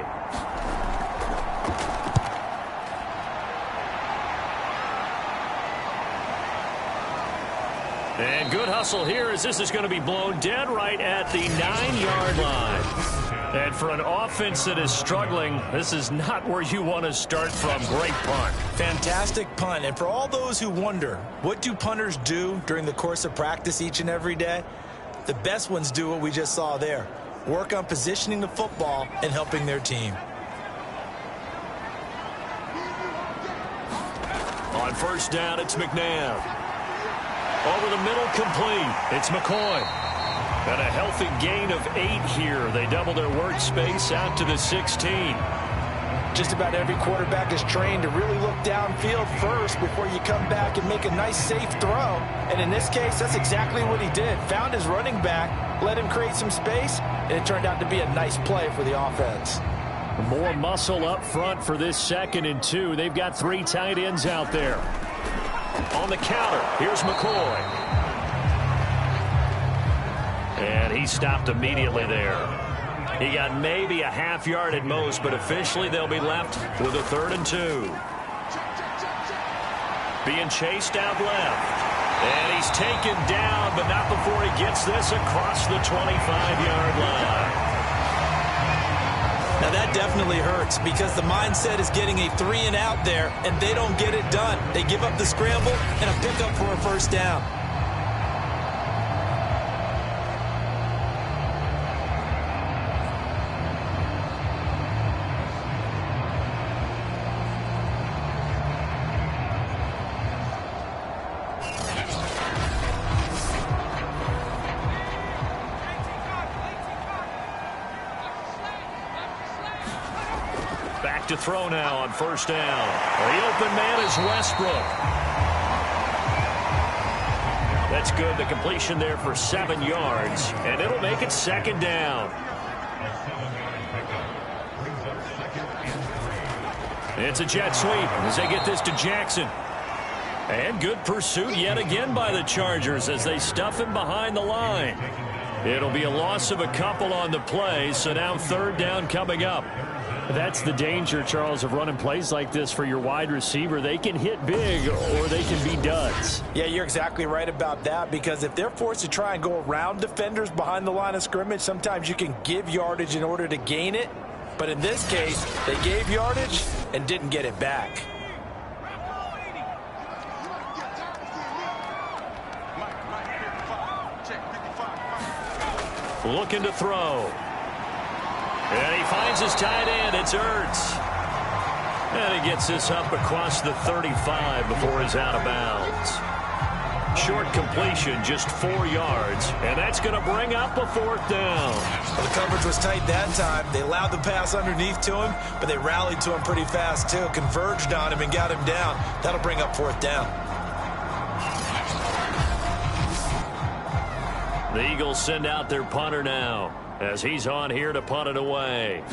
Speaker 2: And good hustle here as this is going to be blown dead right at the 9-yard line. And for an offense that is struggling, this is not where you want to start from. Great punt.
Speaker 3: Fantastic punt. And for all those who wonder, what do punters do during the course of practice each and every day? The best ones do what we just saw there. Work on positioning the football and helping their team.
Speaker 2: On first down, it's McNabb. Over the middle, complete. It's McCoy. And a healthy gain of 8 here. They double their workspace out to the 16.
Speaker 3: Just about every quarterback is trained to really look downfield first before you come back and make a nice, safe throw. And in this case, that's exactly what he did. Found his running back, let him create some space, and it turned out to be a nice play for the offense.
Speaker 4: More muscle up front for this 2nd and 2. They've got 3 tight ends out there.
Speaker 2: On the counter, here's McCoy. And he stopped immediately there. He got maybe a half yard at most, but officially they'll be left with a 3rd and 2. Being chased out left. And he's taken down, but not before he gets this across the 25-yard line.
Speaker 3: Now that definitely hurts because the mindset is getting a 3 and out there, and they don't get it done. They give up the scramble and a pickup for a first down.
Speaker 2: Back to throw now on first down. The open man is Westbrook. That's good. The completion there for 7 yards, and it'll make it second down. It's a jet sweep as they get this to Jackson. And good pursuit yet again by the Chargers as they stuff him behind the line. It'll be a loss of a couple on the play, so now third down coming up.
Speaker 4: That's the danger, Charles, of running plays like this for your wide receiver. They can hit big or they can be duds.
Speaker 3: Yeah, you're exactly right about that because if they're forced to try and go around defenders behind the line of scrimmage, sometimes you can give yardage in order to gain it. But in this case, they gave yardage and didn't get it back.
Speaker 2: Looking to throw. And he finds his tight end. It's Ertz. And he gets this up across the 35 before he's out of bounds. Short completion, just 4 yards. And that's going to bring up a fourth down.
Speaker 3: Well, the coverage was tight that time. They allowed the pass underneath to him, but they rallied to him pretty fast, too. Converged on him and got him down. That'll bring up fourth down.
Speaker 2: The Eagles send out their punter now as he's on here to punt it away.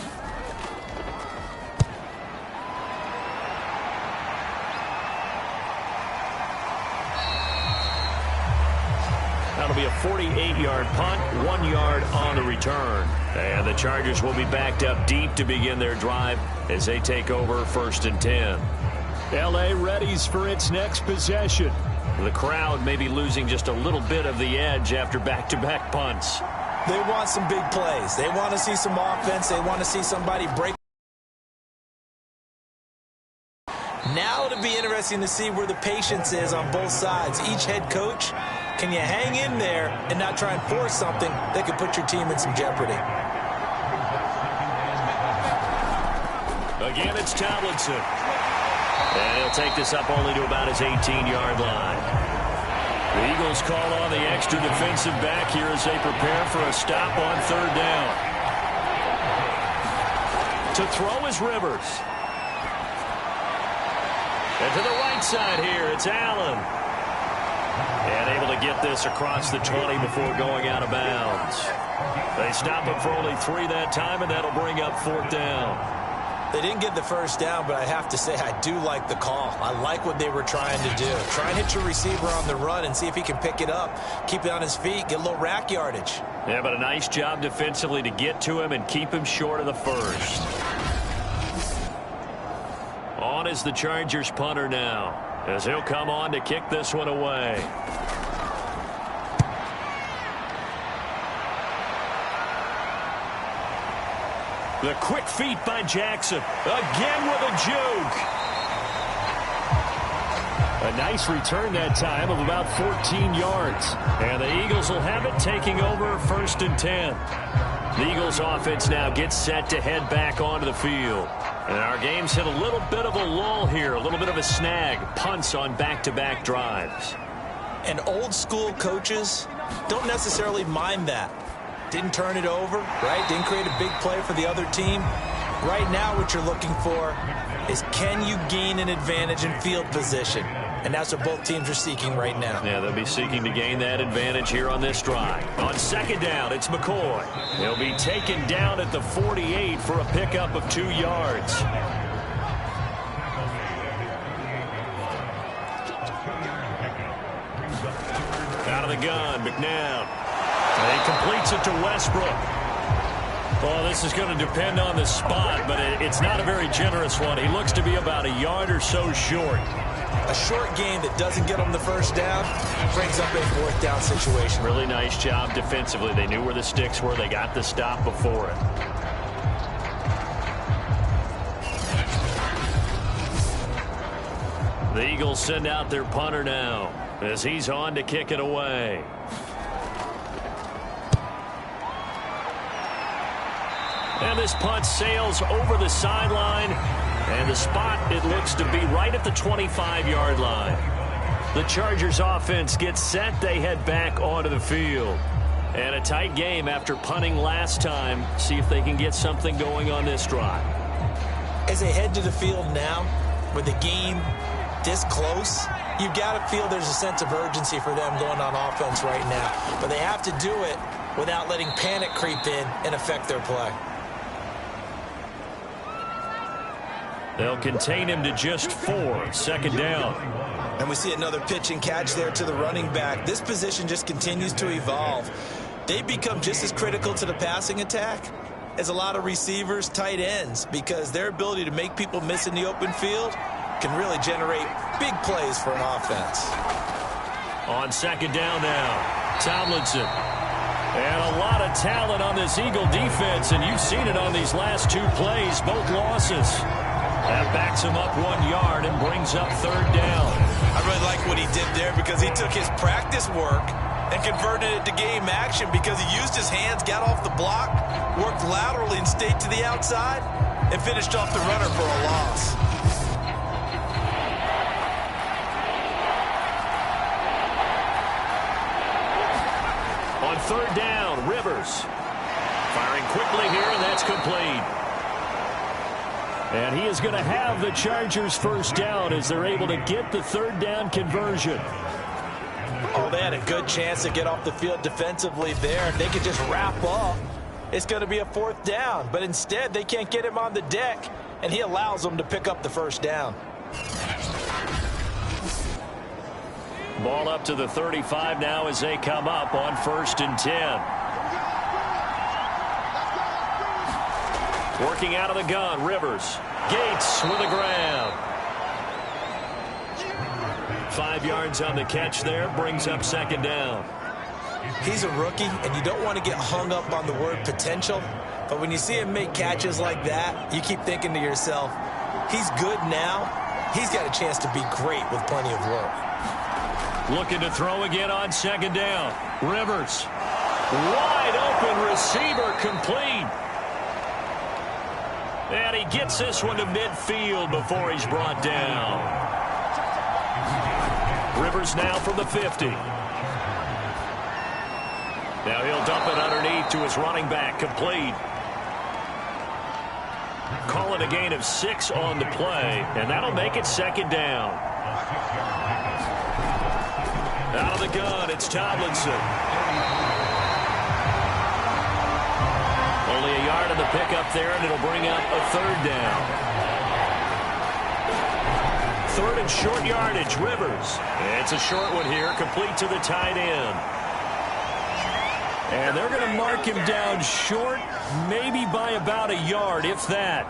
Speaker 2: That'll be a 48-yard punt, 1 yard on the return. And the Chargers will be backed up deep to begin their drive as they take over 1st and 10.
Speaker 4: L.A. readies for its next possession.
Speaker 2: The crowd may be losing just a little bit of the edge after back-to-back punts.
Speaker 3: They want some big plays. They want to see some offense. They want to see somebody break. Now it'll be interesting to see where the patience is on both sides. Each head coach, can you hang in there and not try and force something that could put your team in some jeopardy?
Speaker 2: Again, it's Tomlinson. And he'll take this up only to about his 18-yard line. The Eagles call on the extra defensive back here as they prepare for a stop on third down. To throw is Rivers. And to the right side here, it's Allen. And able to get this across the 20 before going out of bounds. They stop him for only 3 that time, and that'll bring up fourth down.
Speaker 3: They didn't get the first down, but I have to say I do like the call. I like what they were trying to do. Try and hit your receiver on the run and see if he can pick it up, keep it on his feet, get a little rack yardage.
Speaker 2: Yeah, but a nice job defensively to get to him and keep him short of the first. On is the Chargers punter now, as he'll come on to kick this one away. The quick feet by Jackson. Again with a juke.
Speaker 4: A nice return that time of about 14 yards.
Speaker 2: And the Eagles will have it, taking over 1st and 10. The Eagles offense now gets set to head back onto the field. And our game's hit a little bit of a lull here, a little bit of a snag. Punts on back-to-back drives.
Speaker 3: And old school coaches don't necessarily mind that. Didn't turn it over, right? Didn't create a big play for the other team. Right now what you're looking for is can you gain an advantage in field position? And that's what both teams are seeking right now.
Speaker 2: Yeah, they'll be seeking to gain that advantage here on this drive. On second down, it's McCoy. He'll be taken down at the 48 for a pickup of 2 yards. Out of the gun, McNabb. And he completes it to Westbrook. Well, this is going to depend on the spot, but it's not a very generous one. He looks to be about a yard or so short.
Speaker 3: A short gain that doesn't get them the first down brings up a fourth down situation.
Speaker 2: Really nice job defensively. They knew where the sticks were. They got the stop before it. The Eagles send out their punter now as he's on to kick it away. And this punt sails over the sideline. And the spot, it looks to be right at the 25-yard line. The Chargers offense gets set. They head back onto the field. And a tight game after punting last time. See if they can get something going on this drive.
Speaker 3: As they head to the field now, with the game this close, you've got to feel there's a sense of urgency for them going on offense right now. But they have to do it without letting panic creep in and affect their play.
Speaker 2: They'll contain him to just 4. Second down.
Speaker 3: And we see another pitch and catch there to the running back. This position just continues to evolve. They become just as critical to the passing attack as a lot of receivers, tight ends, because their ability to make people miss in the open field can really generate big plays for an offense.
Speaker 2: On second down now, Tomlinson. And a lot of talent on this Eagle defense, and you've seen it on these last 2 plays, both losses. That backs him up 1 yard and brings up third down.
Speaker 3: I really like what he did there because he took his practice work and converted it to game action because he used his hands, got off the block, worked laterally and stayed to the outside, and finished off the runner for a loss.
Speaker 2: On third down, Rivers. Firing quickly here, and that's complete. And he is going to have the Chargers first down as they're able to get the third down conversion.
Speaker 3: Oh, they had a good chance to get off the field defensively there. If they could just wrap up, it's going to be a fourth down. But instead, they can't get him on the deck, and he allows them to pick up the first down.
Speaker 2: Ball up to the 35 now as they come up on 1st and 10. Working out of the gun, Rivers. Gates with a grab. 5 yards on the catch there, brings up second down.
Speaker 3: He's a rookie, and you don't want to get hung up on the word potential. But when you see him make catches like that, you keep thinking to yourself, he's good now. He's got a chance to be great with plenty of work.
Speaker 2: Looking to throw again on second down. Rivers. Wide open receiver, complete. And he gets this one to midfield before he's brought down. Rivers now from the 50. Now he'll dump it underneath to his running back, complete. Call it a gain of 6 on the play, and that'll make it second down. Out of the gun, it's Tomlinson. Only a yard of the pickup there, and it'll bring up a third down. Third and short yardage, Rivers. It's a short one here, complete to the tight end. And they're going to mark him down short, maybe by about a yard, if that.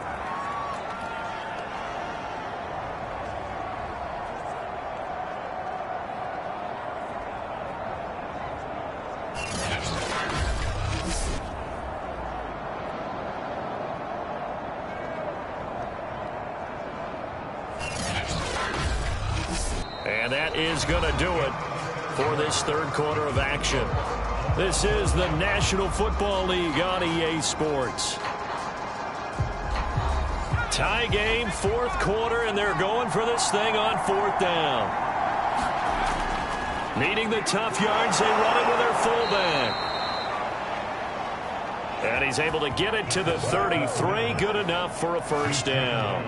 Speaker 2: And that is going to do it for this third quarter of action. This is the National Football League on EA Sports. Tie game, fourth quarter, and they're going for this thing on fourth down. Needing the tough yards, they run it with their fullback. And he's able to get it to the 33, good enough for a first down.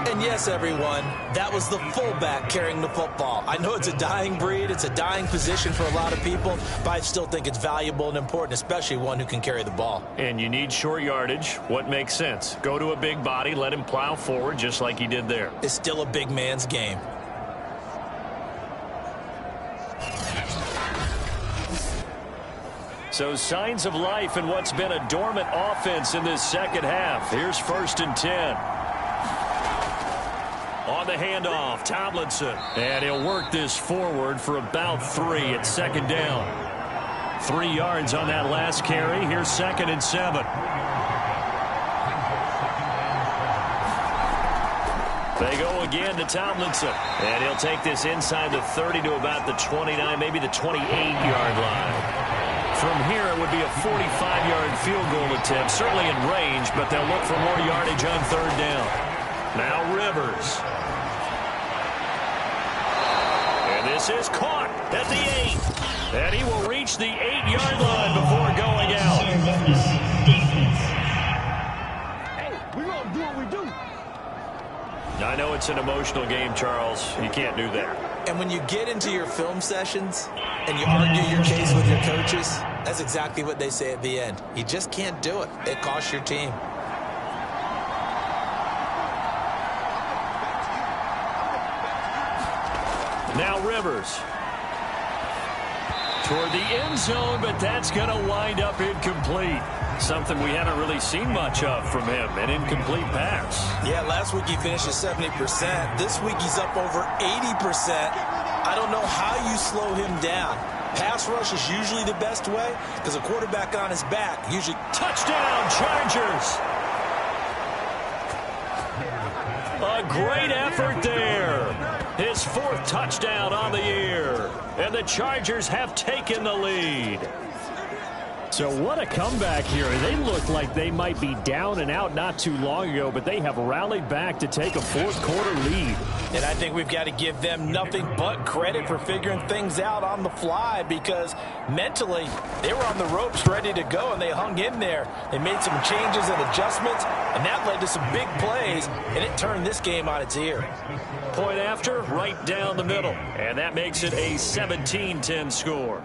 Speaker 3: And yes, everyone, that was the fullback carrying the football. I know it's a dying breed, it's a dying position for a lot of people, but I still think it's valuable and important, especially one who can carry the ball.
Speaker 2: And you need short yardage. What makes sense? Go to a big body, let him plow forward just like he did there.
Speaker 3: It's still a big man's game.
Speaker 2: So signs of life in what's been a dormant offense in this second half. Here's 1st and 10. On the handoff, Tomlinson. And he'll work this forward for about 3 at second down. 3 yards on that last carry. Here's 2nd and 7. They go again to Tomlinson. And he'll take this inside the 30 to about the 29, maybe the 28-yard line. From here, it would be a 45-yard field goal attempt, certainly in range, but they'll look for more yardage on third down. Now Rivers. And this is caught at the 8. And he will reach the 8-yard line before going out.
Speaker 4: Hey, we're going to do what we do.
Speaker 2: I know it's an emotional game, Charles. You can't do that.
Speaker 3: And when you get into your film sessions and you argue your case with your coaches, that's exactly what they say at the end. You just can't do it. It costs your team.
Speaker 2: Now Rivers. Toward the end zone, but that's going to wind up incomplete. Something we haven't really seen much of from him, an incomplete pass.
Speaker 3: Yeah, last week he finished at 70%. This week he's up over 80%. I don't know how you slow him down. Pass rush is usually the best way because a quarterback on his back usually...
Speaker 2: Touchdown, Chargers! A great effort there. His 4th touchdown on the year. And the Chargers have taken the lead.
Speaker 4: So what a comeback here. They looked like they might be down and out not too long ago, but they have rallied back to take a 4th quarter lead.
Speaker 3: And I think we've got to give them nothing but credit for figuring things out on the fly because mentally they were on the ropes ready to go and they hung in there. They made some changes and adjustments, and that led to some big plays, and it turned this game on its ear.
Speaker 2: Point after, right down the middle. And that makes it a 17-10 score.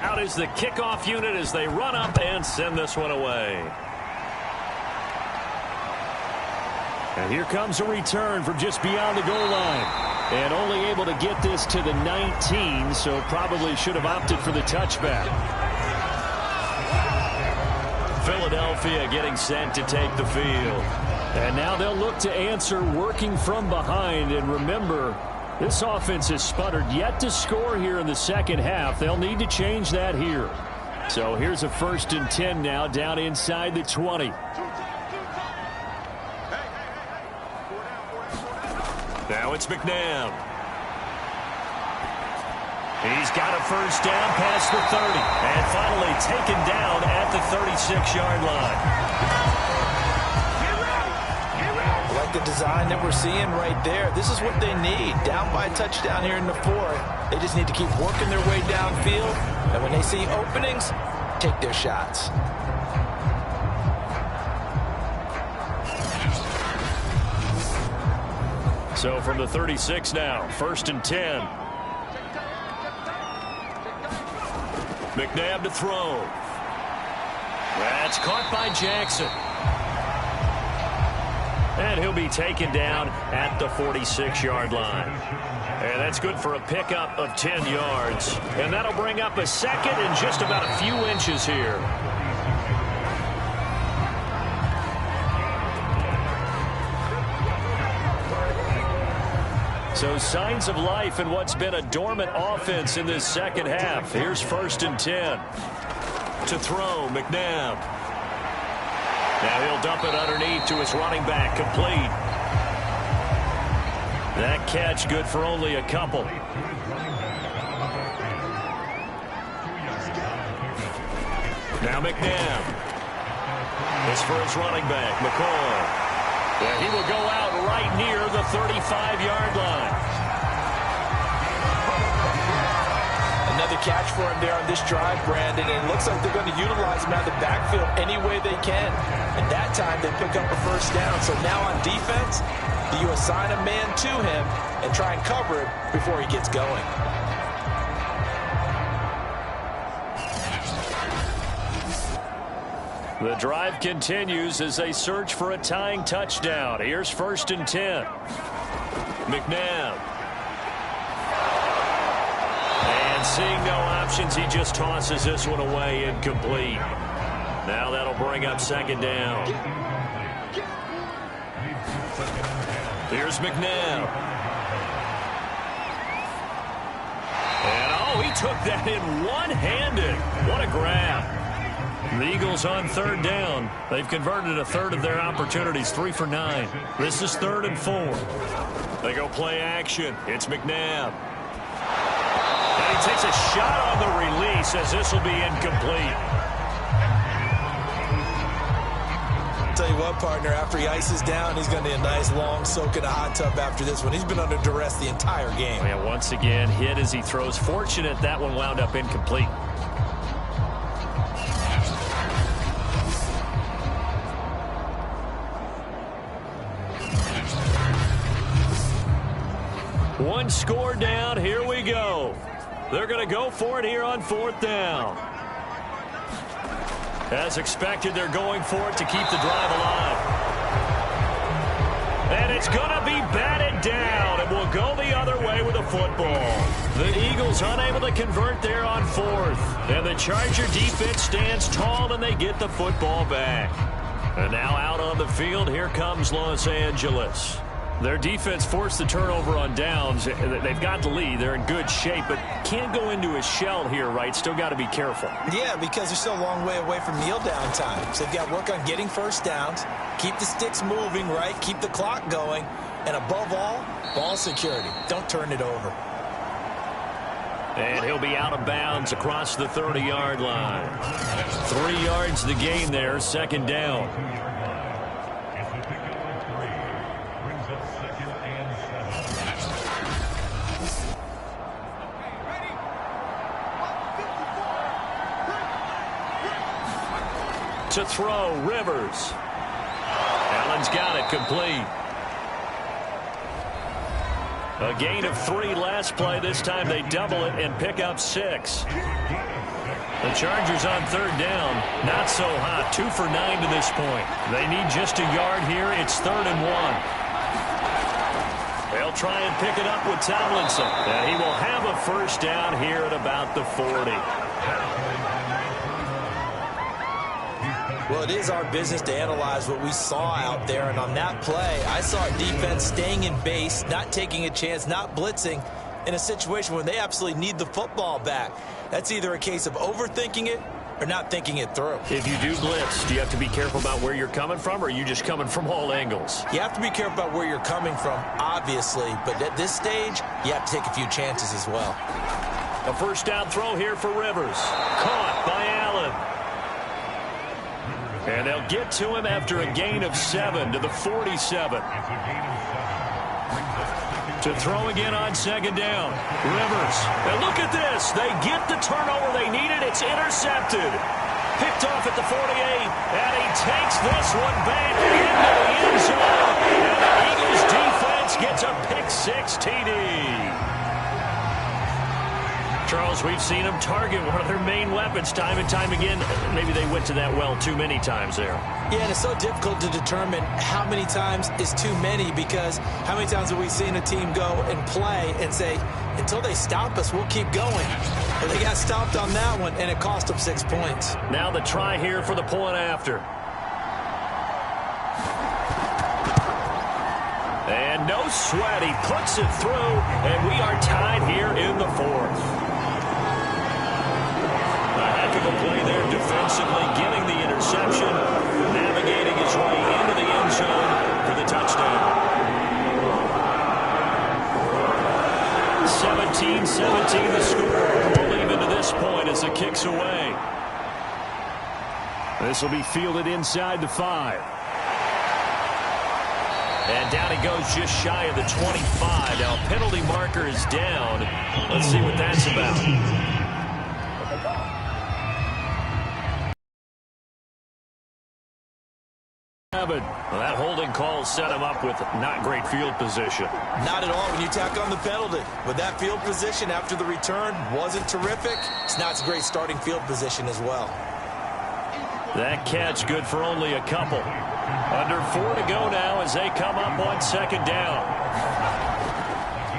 Speaker 2: Out is the kickoff unit as they run up and send this one away. And here comes a return from just beyond the goal line. And only able to get this to the 19, so probably should have opted for the touchback. Philadelphia getting set to take the field.
Speaker 4: And now they'll look to answer working from behind. And remember, this offense has sputtered yet to score here in the second half. They'll need to change that here. So here's a 1st and 10 now down inside the 20.
Speaker 2: Now it's McNabb. He's got a 1st down past the 30. And finally taken down at the 36-yard line.
Speaker 3: I like the design that we're seeing right there. This is what they need. Down by a touchdown here in the 4th. They just need to keep working their way downfield. And when they see openings, take their shots.
Speaker 2: So from the 36 now, 1st and 10. McNabb to throw. That's caught by Jackson. And he'll be taken down at the 46-yard line. And that's good for a pickup of 10 yards. And that'll bring up a 2nd and just about a few inches here. So signs of life in what's been a dormant offense in this second half. Here's 1st and 10. To throw, McNabb. Now he'll dump it underneath to his running back, complete. That catch good for only a couple. Now McNabb. This for his running back, McCoy. Yeah, he will go out right near the 35-yard line.
Speaker 3: Another catch for him there on this drive, Brandon. And it looks like they're going to utilize him out of the backfield any way they can. And that time they pick up a 1st down. So now on defense, do you assign a man to him and try and cover him before he gets going?
Speaker 2: The drive continues as they search for a tying touchdown. Here's 1st and 10. McNabb. And seeing no options, he just tosses this one away, incomplete. Now that'll bring up 2nd down. Here's McNabb. And oh, he took that in one-handed. What a grab. The Eagles on third down. They've converted a third of their opportunities, 3 for 9. This is 3rd and 4. They go play action. It's McNabb. And he takes a shot on the release as this will be incomplete.
Speaker 3: Tell you what, partner, after he ices down, he's going to need a nice long soak in a hot tub after this one. He's been under duress the entire game.
Speaker 2: And once again, hit as he throws. Fortunate that one wound up incomplete. One score down. Here we go. They're going to go for it here on 4th down. As expected, they're going for it to keep the drive alive. And it's going to be batted down, and we'll go the other way with the football. The Eagles unable to convert there on 4th. And the Charger defense stands tall, and they get the football back. And now out on the field, here comes Los Angeles. Their defense forced the turnover on downs. They've got the lead. They're in good shape, but can't go into a shell here, right? Still got to be careful.
Speaker 3: Yeah, because they're still a long way away from kneel down time. So they've got to work on getting first downs, keep the sticks moving, right? Keep the clock going. And above all, ball security. Don't turn it over.
Speaker 2: And he'll be out of bounds across the 30-yard line. 3 yards the gain there, 2nd down. To throw, Rivers. Allen's got it complete. A gain of 3 last play. This time they double it and pick up 6. The Chargers on 3rd down. Not so hot. 2 for 9 to this point. They need just a yard here. It's 3rd and 1. They'll try and pick it up with Tomlinson. And he will have a first down here at about the 40.
Speaker 3: Well, it is our business to analyze what we saw out there, and on that play, I saw a defense staying in base, not taking a chance, not blitzing, in a situation where they absolutely need the football back. That's either a case of overthinking it or not thinking it through.
Speaker 2: If you do blitz, do you have to be careful about where you're coming from, or are you just coming from all angles?
Speaker 3: You have to be careful about where you're coming from, obviously, but at this stage, you have to take a few chances as well.
Speaker 2: A first down throw here for Rivers. Caught by Allen. And they'll get to him after a gain of 7 to the 47. To throw again on 2nd down. Rivers. And look at this. They get the turnover they needed. It's intercepted. Picked off at the 48. And he takes this one back into the end zone. And the Eagles defense gets a pick-6 TD. Charles, we've seen them target one of their main weapons time and time again. Maybe they went to that well too many times there.
Speaker 3: Yeah, and it's so difficult to determine how many times is too many, because how many times have we seen a team go and play and say, until they stop us, we'll keep going. But they got stopped on that one, and it cost them 6 points.
Speaker 2: Now the try here for the point after. And no sweat. He puts it through, and we are tied here in the 4th. A heck of a play there defensively, getting the interception, navigating his way into the end zone for the touchdown. 17-17 the score. We'll leave it to this point as the kick's away. This will be fielded inside the 5. And down he goes just shy of the 25. Now penalty marker is down. Let's see what that's about. Well, that holding call set him up with not great field position.
Speaker 3: Not at all when you tack on the penalty. With that field position after the return wasn't terrific. It's not a great starting field position as well.
Speaker 2: That catch good for only a couple. Under 4 to go now as they come up on 2nd down.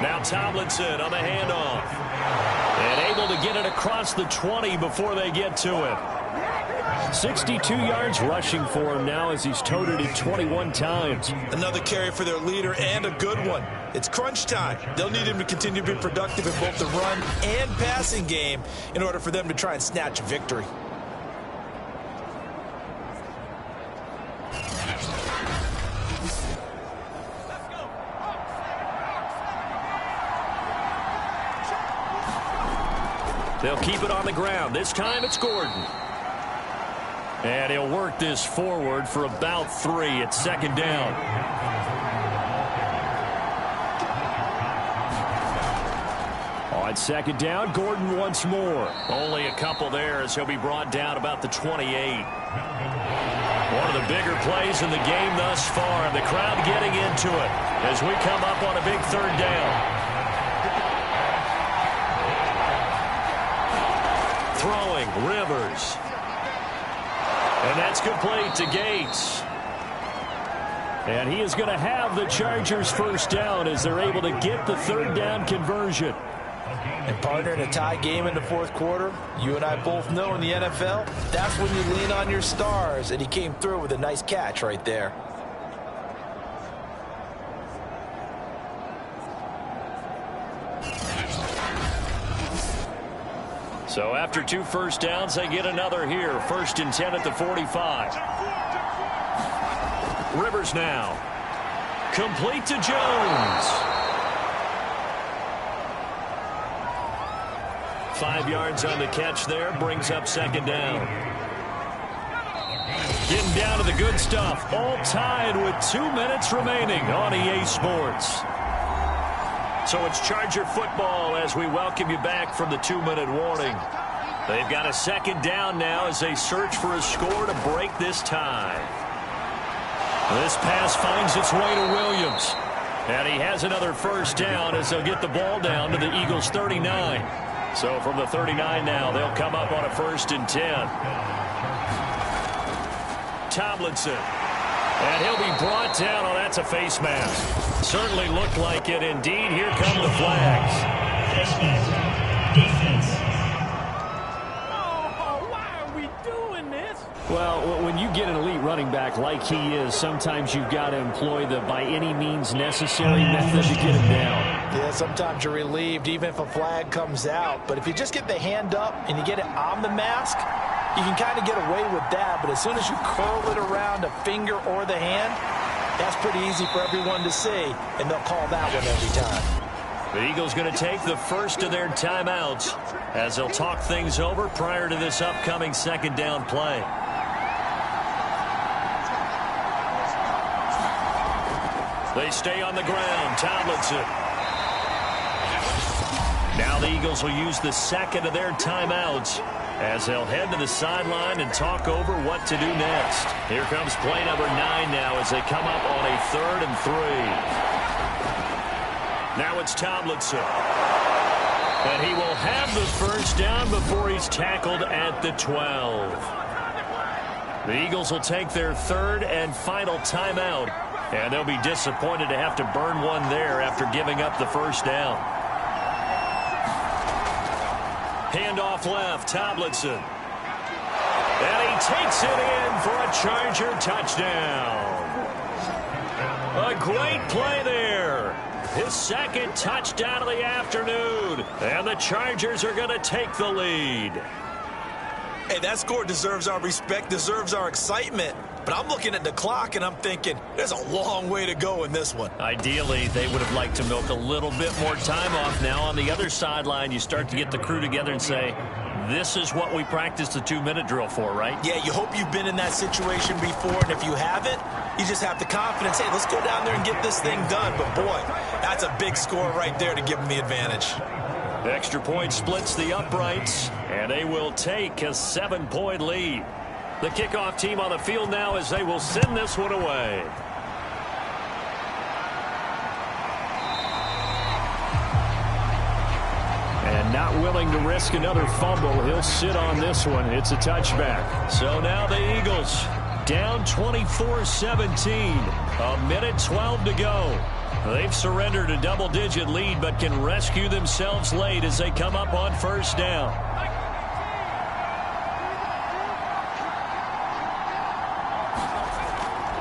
Speaker 2: Now Tomlinson on the handoff. And able to get it across the 20 before they get to him. 62 yards rushing for him now as he's toted it 21 times.
Speaker 3: Another carry for their leader, and a good one. It's crunch time. They'll need him to continue to be productive in both the run and passing game in order for them to try and snatch a victory.
Speaker 2: They'll keep it on the ground. This time it's Gordon. And he'll work this forward for about 3. It's second down. On second down, Gordon once more. Only a couple there as he'll be brought down about the 28. One of the bigger plays in the game thus far. And the crowd getting into it as we come up on a big third down. Throwing, Rivers. And that's complete to Gates. And he is going to have the Chargers first down as they're able to get the third down conversion.
Speaker 3: And partner, in a tie game in the fourth quarter, you and I both know in the NFL, that's when you lean on your stars. And he came through with a nice catch right there.
Speaker 2: So after 2 first downs, they get another here. 1st and 10 at the 45. Rivers now. Complete to Jones. 5 yards on the catch there. Brings up second down. Getting down to the good stuff. All tied with 2 minutes remaining on EA Sports. So it's Charger football as we welcome you back from the 2-minute warning. They've got a second down now as they search for a score to break this tie. This pass finds its way to Williams. And he has another first down as they'll get the ball down to the Eagles' 39. So from the 39 now, they'll come up on a 1st and 10. Tomlinson. And he'll be brought down. Oh, that's a face mask. Certainly looked like it. Indeed, here come the flags.
Speaker 6: Defense.
Speaker 7: Oh, why are we doing this?
Speaker 4: Well, when you get an elite running back like he is, sometimes you've got to employ the by any means necessary method to get him down.
Speaker 3: Yeah, sometimes you're relieved even if a flag comes out. But if you just get the hand up and you get it on the mask, you can kind of get away with that. But as soon as you curl it around a finger or the hand, that's pretty easy for everyone to see, and they'll call that one every time.
Speaker 2: The Eagles going to take the first of their timeouts as they'll talk things over prior to this upcoming second down play. They stay on the ground. Tomlinson. Now the Eagles will use the second of their timeouts as they'll head to the sideline and talk over what to do next. Here comes play number 9 now as they come up on a 3rd and 3. Now it's Tomlinson. And he will have the first down before he's tackled at the 12. The Eagles will take their 3rd and final timeout. And they'll be disappointed to have to burn one there after giving up the first down. Handoff left, Tomlinson. And he takes it in for a Charger touchdown. A great play there. His 2nd touchdown of the afternoon. And the Chargers are going to take the lead.
Speaker 3: Hey, that score deserves our respect, deserves our excitement. But I'm looking at the clock and I'm thinking there's a long way to go in this one.
Speaker 2: Ideally, they would have liked to milk a little bit more time off. Now on the other sideline, you start to get the crew together and say, this is what we practiced the 2-minute drill for, right?
Speaker 3: Yeah, you hope you've been in that situation before, and if you haven't, you just have the confidence, hey, let's go down there and get this thing done. But boy, that's a big score right there to give them the advantage.
Speaker 2: The extra point splits the uprights, and they will take a 7-point lead. The kickoff team on the field now as they will send this one away.
Speaker 4: And not willing to risk another fumble, he'll sit on this one. It's a touchback.
Speaker 2: So now the Eagles down 24-17. 1:12 to go. They've surrendered a double-digit lead but can rescue themselves late as they come up on first down.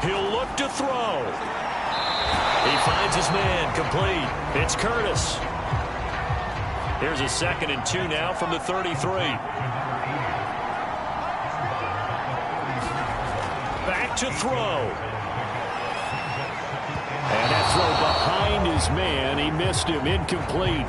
Speaker 2: He'll look to throw. He finds his man complete. It's Curtis. Here's a 2nd and 2 now from the 33. Back to throw. And that throw behind his man. He missed him. Incomplete.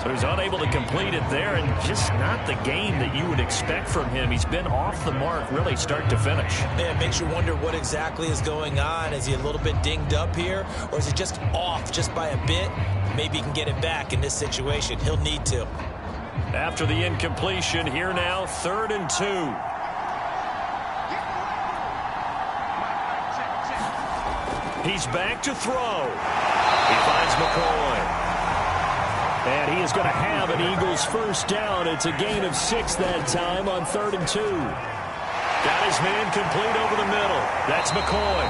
Speaker 2: So he's unable to complete it there, and just not the game that you would expect from him. He's been off the mark really start to finish.
Speaker 3: Yeah, it makes you wonder what exactly is going on. Is he a little bit dinged up here, or is it just off just by a bit? Maybe he can get it back in this situation. He'll need to.
Speaker 2: After the incompletion, here now, 3rd and 2. He's back to throw. He finds McCoy.
Speaker 4: And he is going to have an Eagles first down. It's a gain of 6 that time on 3rd and 2.
Speaker 2: Got his man complete over the middle. That's McCoy.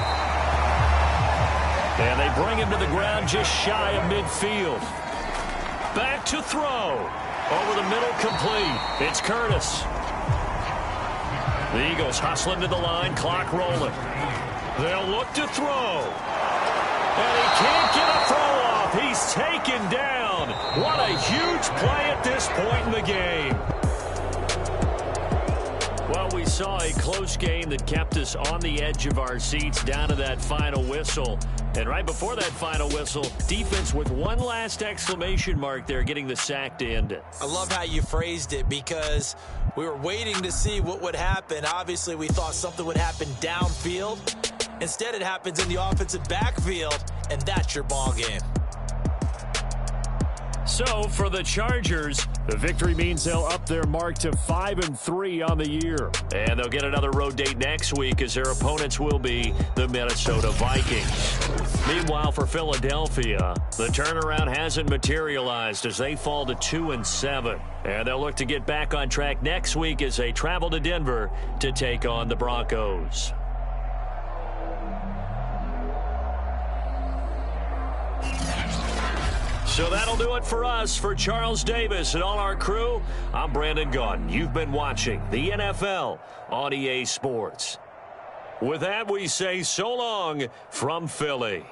Speaker 2: And they bring him to the ground just shy of midfield. Back to throw. Over the middle, complete. It's Curtis. The Eagles hustling to the line, clock rolling. They'll look to throw. And he can't get a throw off. He's taken down. What a huge play at this point in the game. Well, we saw a close game that kept us on the edge of our seats down to that final whistle. And right before that final whistle, defense with one last exclamation mark there, getting the sack to end it.
Speaker 3: I love how you phrased it, because we were waiting to see what would happen. Obviously, we thought something would happen downfield. Instead, it happens in the offensive backfield, and that's your ball game.
Speaker 2: So, for the Chargers,
Speaker 4: the victory means they'll up their mark to 5-3 on the year.
Speaker 2: And they'll get another road date next week, as their opponents will be the Minnesota Vikings. Meanwhile, for Philadelphia, the turnaround hasn't materialized as they fall to 2-7. And they'll look to get back on track next week as they travel to Denver to take on the Broncos. So that'll do it for us. For Charles Davis and all our crew, I'm Brandon Gaudin. You've been watching the NFL on EA Sports. With that, we say so long from Philly.